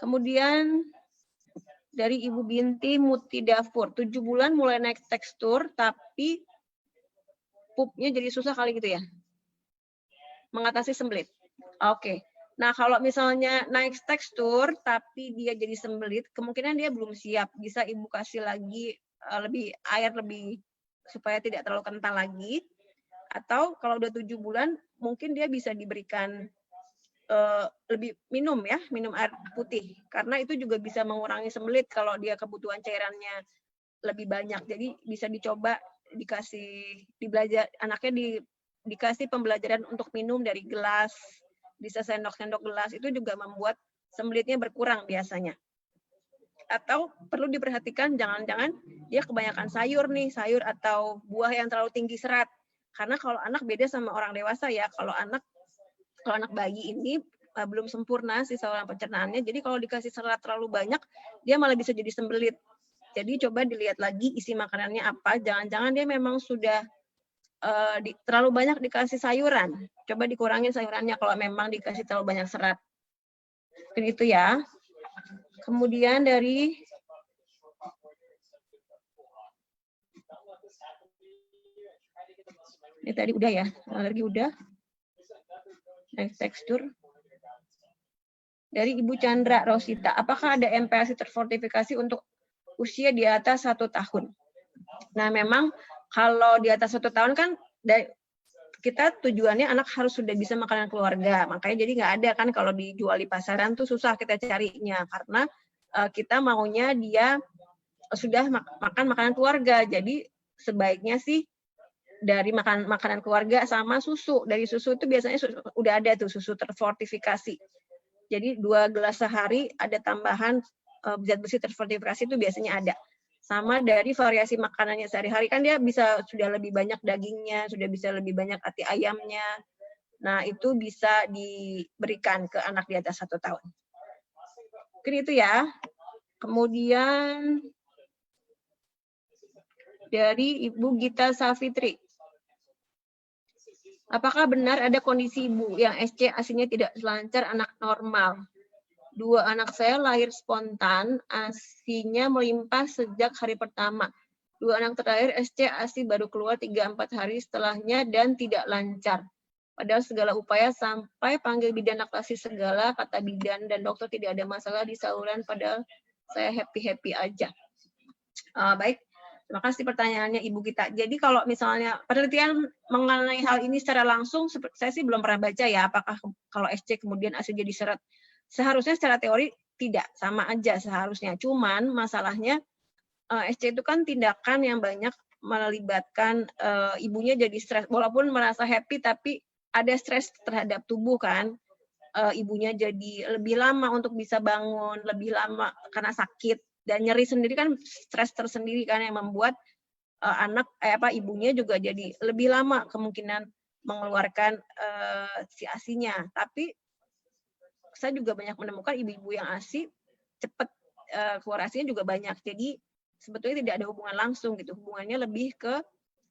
Kemudian dari Ibu Binti Mutidafur, 7 bulan mulai naik tekstur, tapi pupnya jadi susah kali gitu ya? Mengatasi sembelit. Oke. Nah, kalau misalnya naik tekstur, tapi dia jadi sembelit, kemungkinan dia belum siap. Bisa Ibu kasih lagi air lebih, supaya tidak terlalu kental lagi. Atau kalau udah 7 bulan, mungkin dia bisa diberikan lebih minum air putih, karena itu juga bisa mengurangi sembelit kalau dia kebutuhan cairannya lebih banyak. Jadi bisa dicoba anaknya dikasih pembelajaran untuk minum dari gelas, bisa sendok-sendok gelas, itu juga membuat sembelitnya berkurang biasanya. Atau perlu diperhatikan jangan-jangan dia kebanyakan sayur atau buah yang terlalu tinggi serat. Karena kalau anak beda sama orang dewasa ya, kalau anak bayi ini belum sempurna sih saluran pencernaannya, jadi kalau dikasih serat terlalu banyak, dia malah bisa jadi sembelit. Jadi coba dilihat lagi isi makanannya apa, jangan-jangan dia memang sudah terlalu banyak dikasih sayuran. Coba dikurangin sayurannya kalau memang dikasih terlalu banyak serat. Mungkin itu ya. Kemudian dari ini tadi udah ya, alergi udah. Next tekstur. Dari Ibu Chandra Rosita, apakah ada MPASI terfortifikasi untuk usia di atas 1 tahun? Nah, memang kalau di atas 1 tahun kan kita tujuannya anak harus sudah bisa makanan keluarga. Makanya jadi nggak ada kan kalau dijual di pasaran tuh susah kita carinya, karena kita maunya dia sudah makan makanan keluarga. Jadi sebaiknya sih dari makanan keluarga sama susu. Dari susu itu biasanya udah ada tuh susu terfortifikasi. Jadi 2 gelas sehari ada tambahan zat besi terfortifikasi itu biasanya ada. sama dari variasi makanannya sehari-hari. Kan dia bisa sudah lebih banyak dagingnya, sudah bisa lebih banyak hati ayamnya. Nah, itu bisa diberikan ke anak di atas 1 tahun. Mungkin itu ya. Kemudian dari Ibu Gita Safitri. Apakah benar ada kondisi ibu yang SC ASI-nya tidak lancar anak normal? 2 anak saya lahir spontan, ASI-nya melimpah sejak hari pertama. 2 anak terakhir SC ASI baru keluar 3-4 hari setelahnya dan tidak lancar. Padahal segala upaya sampai panggil bidan laktasi segala, kata bidan dan dokter tidak ada masalah di saluran, padahal saya happy-happy aja. Baik. Terima kasih pertanyaannya Ibu Gita. Jadi kalau misalnya penelitian mengenai hal ini secara langsung, saya sih belum pernah baca ya, apakah kalau SC kemudian ASI jadi seret. Seharusnya secara teori tidak, sama aja seharusnya. Cuman masalahnya SC itu kan tindakan yang banyak melibatkan ibunya jadi stres. Walaupun merasa happy, tapi ada stres terhadap tubuh kan. Ibunya jadi lebih lama untuk bisa bangun, lebih lama karena sakit. Dan nyeri sendiri kan stres tersendiri kan yang membuat ibunya juga jadi lebih lama kemungkinan mengeluarkan si ASI-nya. Tapi saya juga banyak menemukan ibu-ibu yang ASI cepat keluar ASI-nya juga banyak. Jadi sebetulnya tidak ada hubungan langsung gitu. Hubungannya lebih ke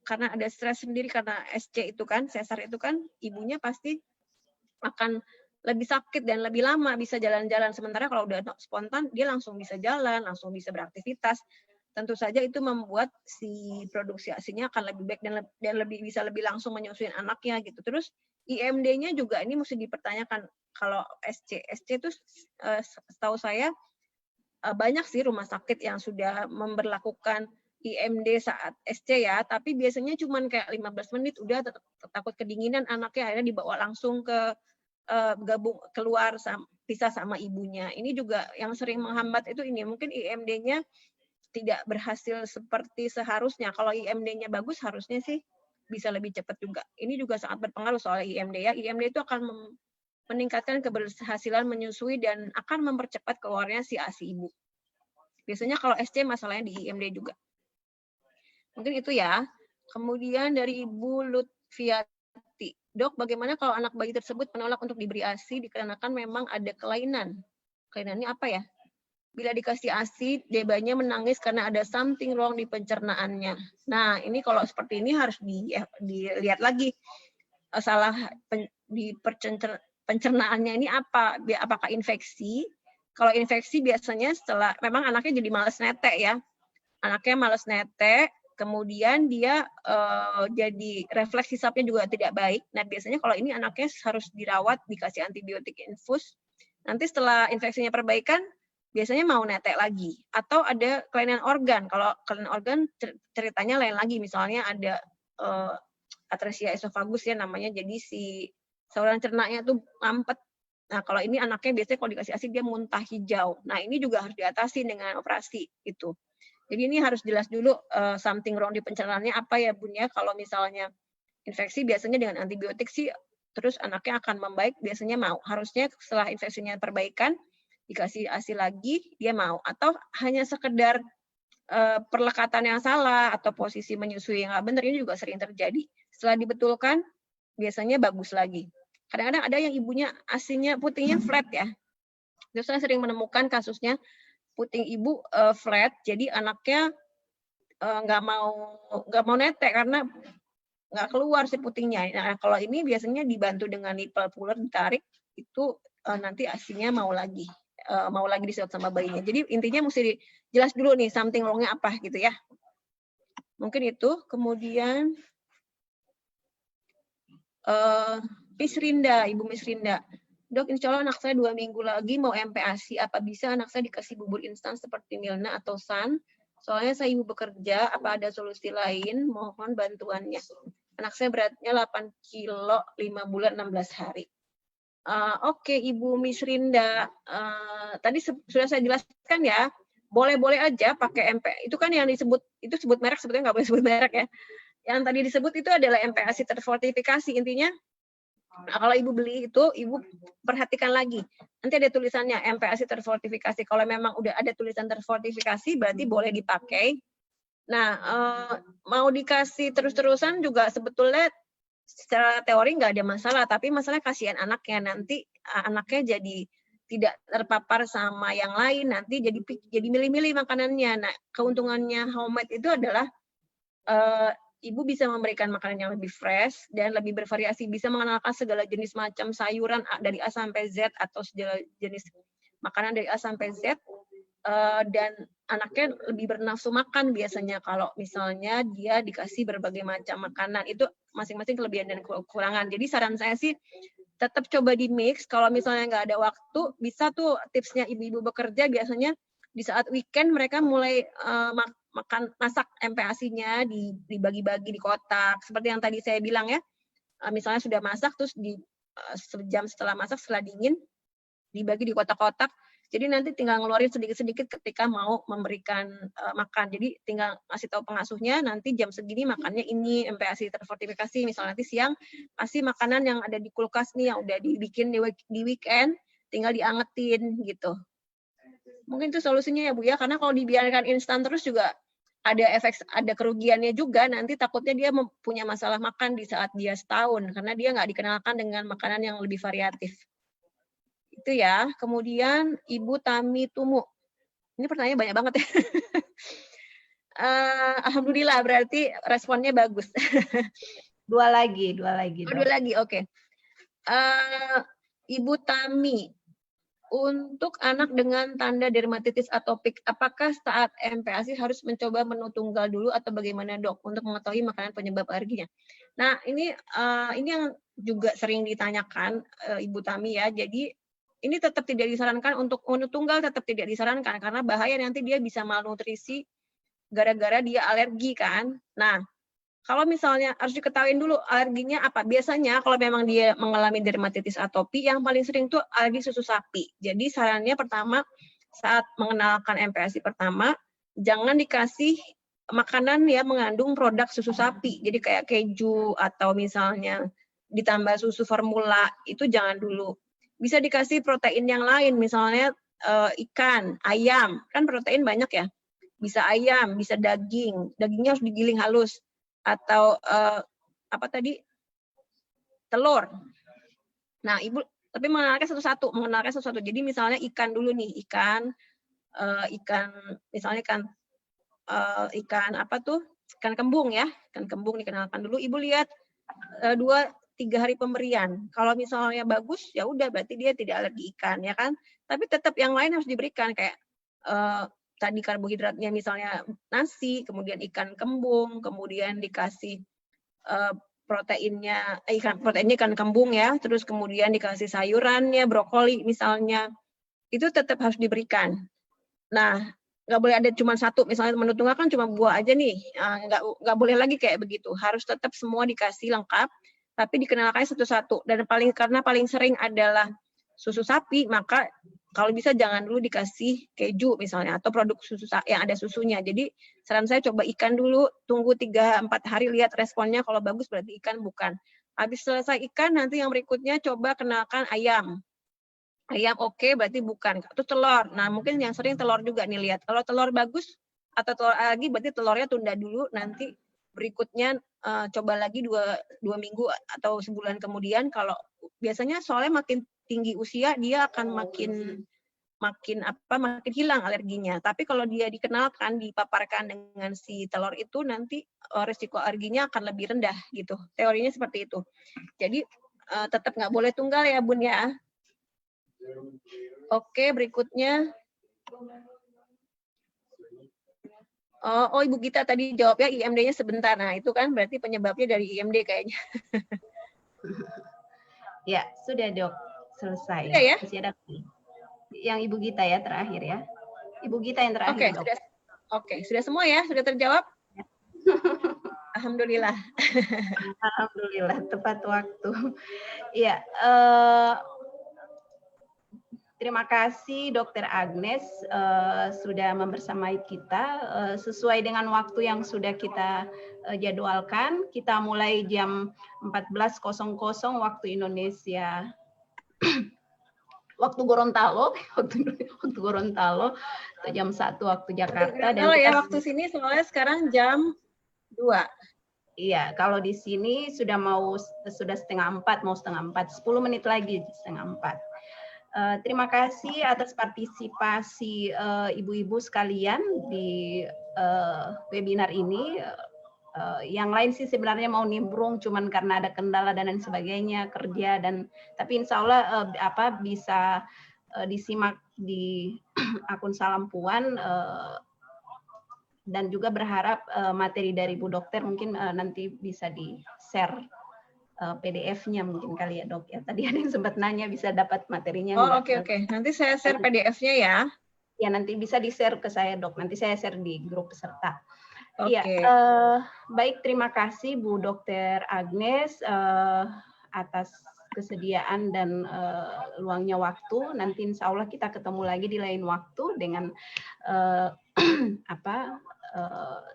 karena ada stres sendiri, karena SC itu kan, sesar itu kan ibunya pasti akan lebih sakit dan lebih lama bisa jalan-jalan. Sementara kalau udah spontan, dia langsung bisa jalan, langsung bisa beraktivitas. Tentu saja itu membuat si produksi ASI-nya akan lebih baik dan lebih bisa lebih langsung menyusuin anaknya gitu. Terus IMD-nya juga ini mesti dipertanyakan. Kalau SC itu setahu saya banyak sih rumah sakit yang sudah memberlakukan IMD saat SC ya, tapi biasanya cuma kayak 15 menit udah takut kedinginan anaknya, akhirnya dibawa langsung ke gabung keluar pisah sama ibunya. Ini juga yang sering menghambat itu ini, mungkin IMD-nya tidak berhasil seperti seharusnya. Kalau IMD-nya bagus harusnya sih bisa lebih cepat juga. Ini juga sangat berpengaruh soal IMD ya. IMD itu akan meningkatkan keberhasilan menyusui dan akan mempercepat keluarnya si ASI ibu. Biasanya kalau SC masalahnya di IMD juga. Mungkin itu ya. Kemudian dari Ibu Lutfiati. Dok, bagaimana kalau anak bayi tersebut menolak untuk diberi ASI dikarenakan memang ada kelainan? Kelainannya apa ya? Bila dikasih ASI, debanya menangis karena ada something wrong di pencernaannya. Nah, ini kalau seperti ini harus dilihat lagi. Salah di pencernaannya ini apa? Apakah infeksi? Kalau infeksi biasanya setelah, memang anaknya jadi malas netek ya. Anaknya malas netek, kemudian dia jadi refleks hisapnya juga tidak baik. Nah, biasanya kalau ini anaknya harus dirawat, dikasih antibiotik infus. Nanti setelah infeksinya perbaikan, biasanya mau netek lagi. Atau ada kelainan organ. Kalau kelainan organ ceritanya lain lagi. Misalnya ada atresia esofagus ya namanya, jadi si saluran cernanya tuh mampet. Nah, kalau ini anaknya biasanya kalau dikasih ASI dia muntah hijau. Nah, ini juga harus diatasi dengan operasi itu. Jadi ini harus jelas dulu something wrong di pencernaannya apa ya Bun ya. Kalau misalnya infeksi biasanya dengan antibiotik sih terus anaknya akan membaik, biasanya mau. Harusnya setelah infeksinya perbaikan dikasih ASI lagi dia mau. Atau hanya sekedar perlekatan yang salah atau posisi menyusui yang nggak benar, ini juga sering terjadi. Setelah dibetulkan biasanya bagus lagi. Kadang-kadang ada yang ibunya ASI-nya putingnya flat ya. Terus saya sering menemukan kasusnya puting ibu flat, jadi anaknya nggak mau netek karena nggak keluar si putingnya. Nah, kalau ini biasanya dibantu dengan nipple puller ditarik, itu nanti ASI-nya mau lagi disedot sama bayinya. Jadi intinya mesti jelas dulu nih something wrong-nya apa gitu ya. Mungkin itu. Kemudian Miss Rinda, Ibu Miss Rinda. Dok, insya Allah anak saya 2 minggu lagi mau MPASI. Apa bisa anak saya dikasih bubur instan seperti Milna atau San? Soalnya saya ibu bekerja, apa ada solusi lain? Mohon bantuannya. Anak saya beratnya 8 kilo, 5 bulan, 16 hari. Oke, Ibu Miss Rinda. Tadi sudah saya jelaskan ya, boleh-boleh aja pakai MP. Itu kan yang disebut, itu sebut merek, sebetulnya nggak boleh sebut merek ya. Yang tadi disebut itu adalah MPASI terfortifikasi. Intinya Nah, kalau ibu beli itu, ibu perhatikan lagi. Nanti ada tulisannya MPASI terfortifikasi. Kalau memang udah ada tulisan terfortifikasi, berarti boleh dipakai. Nah, mau dikasih terus-terusan juga sebetulnya secara teori nggak ada masalah, tapi masalahnya kasihan anaknya, nanti anaknya jadi tidak terpapar sama yang lain, nanti jadi milih-milih makanannya. Nah, keuntungannya homemade itu adalah ibu bisa memberikan makanan yang lebih fresh dan lebih bervariasi, bisa mengenalkan segala jenis macam sayuran dari A sampai Z atau segala jenis makanan dari A sampai Z, dan anaknya lebih bernafsu makan biasanya kalau misalnya dia dikasih berbagai macam makanan. Itu masing-masing kelebihan dan kekurangan. Jadi saran saya sih tetap coba di mix. Kalau misalnya nggak ada waktu, bisa tuh tipsnya ibu-ibu bekerja biasanya di saat weekend mereka mulai masak MPASI-nya dibagi-bagi di kotak. Seperti yang tadi saya bilang ya, misalnya sudah masak terus sejam setelah masak, setelah dingin dibagi di kotak-kotak. Jadi nanti tinggal ngeluarin sedikit-sedikit ketika mau memberikan makan. Jadi tinggal ngasih tahu pengasuhnya nanti jam segini makannya ini MPASI terfortifikasi. Misalnya nanti siang kasih makanan yang ada di kulkas nih yang udah dibikin di weekend, tinggal diangetin gitu. Mungkin itu solusinya ya Bu ya, karena kalau dibiarkan instan terus juga ada efek, ada kerugiannya juga, nanti takutnya dia punya masalah makan di saat dia setahun, karena dia nggak dikenalkan dengan makanan yang lebih variatif. Itu ya. Kemudian Ibu Tami Tumu. Ini pertanyaannya banyak banget ya. Alhamdulillah, berarti responnya bagus. Dua lagi. Dua lagi, oke. Ibu Tami, untuk anak dengan tanda dermatitis atopik, apakah saat MPASI harus mencoba menu tunggal dulu atau bagaimana dok untuk mengetahui makanan penyebab alerginya? Nah ini yang juga sering ditanyakan Ibu Tami ya. Jadi ini tetap tidak disarankan untuk menu tunggal, tetap tidak disarankan karena bahaya nanti dia bisa malnutrisi gara-gara dia alergi kan. Nah kalau misalnya harus diketahui dulu alerginya apa. Biasanya kalau memang dia mengalami dermatitis atopi, yang paling sering tuh alergi susu sapi. Jadi sarannya pertama, saat mengenalkan MPASI pertama, jangan dikasih makanan yang mengandung produk susu sapi. Jadi kayak keju atau misalnya ditambah susu formula, itu jangan dulu. Bisa dikasih protein yang lain, misalnya ikan, ayam. Kan protein banyak ya. Bisa ayam, bisa daging. Dagingnya harus digiling halus. Atau apa tadi, telur. Nah ibu tapi mengenalkan satu-satu. Jadi misalnya ikan dulu nih, ikan misalnya ikan apa tuh, ikan kembung ya, ikan kembung dikenalkan dulu. Ibu lihat 2-3 hari pemberian. Kalau misalnya bagus ya udah berarti dia tidak alergi ikan ya kan. Tapi tetap yang lain harus diberikan kayak tadi karbohidratnya misalnya nasi, kemudian ikan kembung, kemudian dikasih proteinnya ikan kembung ya, terus kemudian dikasih sayurannya, brokoli misalnya, itu tetap harus diberikan. Nah, nggak boleh ada cuma satu, misalnya menu tunggal kan cuma buah aja nih, nggak boleh lagi kayak begitu, harus tetap semua dikasih lengkap, tapi dikenalkan satu-satu. Dan karena paling sering adalah susu sapi, maka kalau bisa jangan dulu dikasih keju misalnya atau produk susu yang ada susunya. Jadi saran saya coba ikan dulu, tunggu 3-4 hari lihat responnya, kalau bagus berarti ikan bukan. Habis selesai ikan nanti yang berikutnya coba kenalkan ayam. Ayam oke, berarti bukan. Terus telur. Nah, mungkin yang sering telur juga nih lihat. Kalau telur bagus atau telur alergi berarti telurnya tunda dulu, nanti berikutnya coba lagi 2 minggu atau sebulan kemudian. Kalau biasanya soalnya makin tinggi usia dia akan makin hilang alerginya. Tapi kalau dia dikenalkan, dipaparkan dengan si telur itu, nanti risiko alerginya akan lebih rendah gitu. Teorinya seperti itu. Jadi tetap nggak boleh tunggal ya Bun ya. Oke, berikutnya. Oh, Ibu Gita tadi jawabnya IMD-nya sebentar. Nah, itu kan berarti penyebabnya dari IMD kayaknya. Ya, sudah dok. Selesai. Sudah ya? Masih ada yang Ibu Gita ya terakhir ya. Ibu Gita yang terakhir dok. Sudah semua ya? Sudah terjawab? Alhamdulillah. Alhamdulillah, tepat waktu. Ya, Terima kasih Dr. Agnes sudah membersamai kita sesuai dengan waktu yang sudah kita jadwalkan. Kita mulai jam 14.00 waktu Indonesia, waktu Gorontalo, waktu Gorontalo, atau jam 1 waktu Jakarta. Dan ya waktu sini soalnya sekarang jam 2. Iya, kalau di sini sudah 3:30, mau 3:30, 10 menit lagi 3:30. Terima kasih atas partisipasi ibu-ibu sekalian di webinar ini. Yang lain sih sebenarnya mau nimbrung, cuman karena ada kendala dan lain sebagainya, kerja tapi insya Allah bisa disimak di akun Salam Puan, dan juga berharap materi dari Bu Dokter mungkin nanti bisa di-share PDF-nya mungkin kali ya Dok ya. Tadi ada yang sempat nanya bisa dapat materinya. Oh oke. Nanti saya share PDF-nya ya. Ya nanti bisa di-share ke saya Dok. Nanti saya share di grup peserta. Iya. Baik, terima kasih Bu Dokter Agnes atas kesediaan dan luangnya waktu. Nanti insya Allah kita ketemu lagi di lain waktu dengan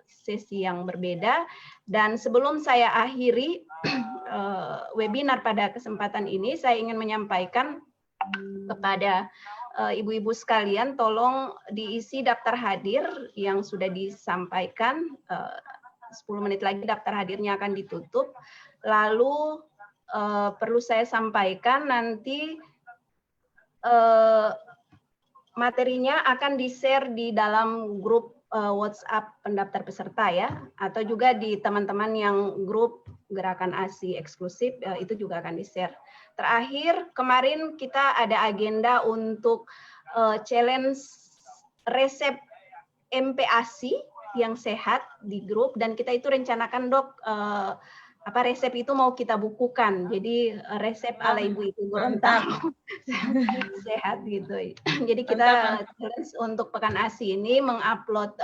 sesi yang berbeda. Dan sebelum saya akhiri webinar pada kesempatan ini, saya ingin menyampaikan kepada ibu-ibu sekalian, tolong diisi daftar hadir yang sudah disampaikan. 10 menit lagi daftar hadirnya akan ditutup. Lalu perlu saya sampaikan nanti materinya akan di-share di dalam grup WhatsApp pendaftar peserta ya, atau juga di teman-teman yang grup Gerakan ASI eksklusif itu juga akan di-share. Terakhir, kemarin kita ada agenda untuk challenge resep MPASI yang sehat di grup, dan kita itu rencanakan Dok resep itu mau kita bukukan. Jadi resep ala ibu-ibu Gorontalo sehat gitu. Jadi kita challenge untuk Pekan ASI ini mengupload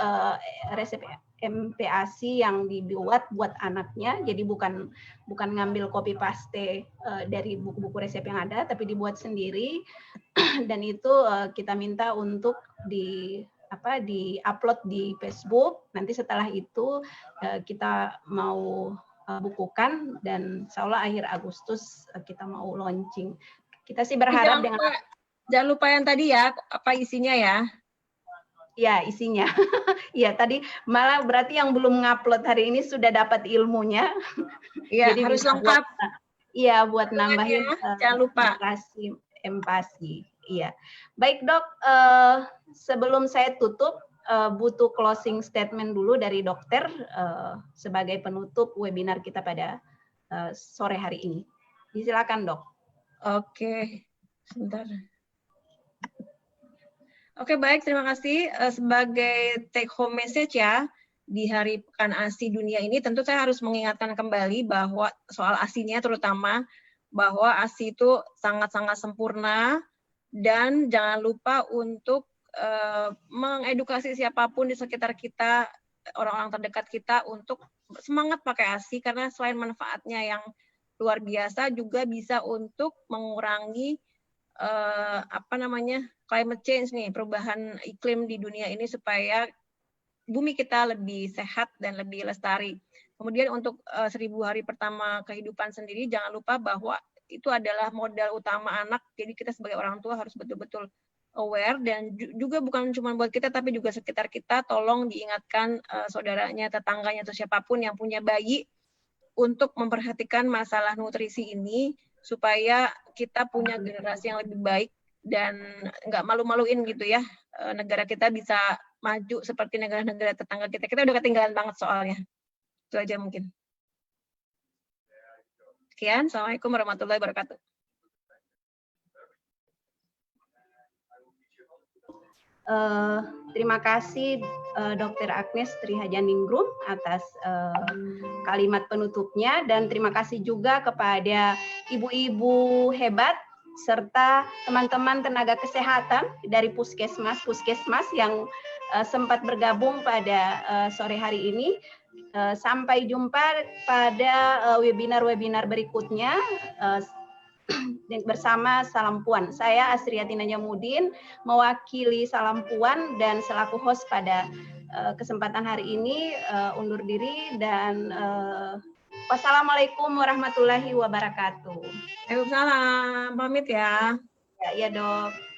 resep MPASI yang dibuat buat anaknya. Jadi bukan ngambil copy paste dari buku-buku resep yang ada, tapi dibuat sendiri. Dan itu kita minta untuk di-upload di Facebook. Nanti setelah itu kita mau bukukan, dan insya Allah akhir Agustus kita mau launching. Kita sih berharap jangan lupa yang tadi ya, apa isinya ya? Ya, isinya. Iya, tadi malah berarti yang belum ngupload hari ini sudah dapat ilmunya. Iya, harus lengkap. Iya, buat nambahin jangan lupa empati. Iya. Baik, Dok, sebelum saya tutup, butuh closing statement dulu dari dokter sebagai penutup webinar kita pada sore hari ini. Silakan, Dok. Oke, sebentar. Oke, baik, terima kasih. Sebagai take home message ya, di Hari Pekan ASI Dunia ini tentu saya harus mengingatkan kembali bahwa soal ASI-nya terutama, bahwa ASI itu sangat-sangat sempurna, dan jangan lupa untuk mengedukasi siapapun di sekitar kita, orang-orang terdekat kita, untuk semangat pakai ASI, karena selain manfaatnya yang luar biasa, juga bisa untuk mengurangi climate change nih, perubahan iklim di dunia ini, supaya bumi kita lebih sehat dan lebih lestari. Kemudian untuk 1000 hari pertama kehidupan sendiri, jangan lupa bahwa itu adalah modal utama anak. Jadi kita sebagai orang tua harus betul-betul aware, dan juga bukan cuma buat kita tapi juga sekitar kita. Tolong diingatkan saudaranya, tetangganya, atau siapapun yang punya bayi untuk memperhatikan masalah nutrisi ini, supaya kita punya generasi yang lebih baik dan nggak malu-maluin gitu ya. Negara kita bisa maju seperti negara-negara tetangga kita. Kita udah ketinggalan banget soalnya. Itu aja mungkin. Sekian, Assalamualaikum warahmatullahi wabarakatuh. Terima kasih Dr. Agnes Trihajaningrum atas kalimat penutupnya, dan terima kasih juga kepada ibu-ibu hebat serta teman-teman tenaga kesehatan dari puskesmas yang sempat bergabung pada sore hari ini. Sampai jumpa pada webinar-webinar berikutnya. bersama Salam Puan. Saya Asriati Najamudin mewakili Salam Puan dan selaku host pada kesempatan hari ini undur diri dan wassalamualaikum warahmatullahi wabarakatuh. Waalaikumsalam, pamit ya. Ya, Dok.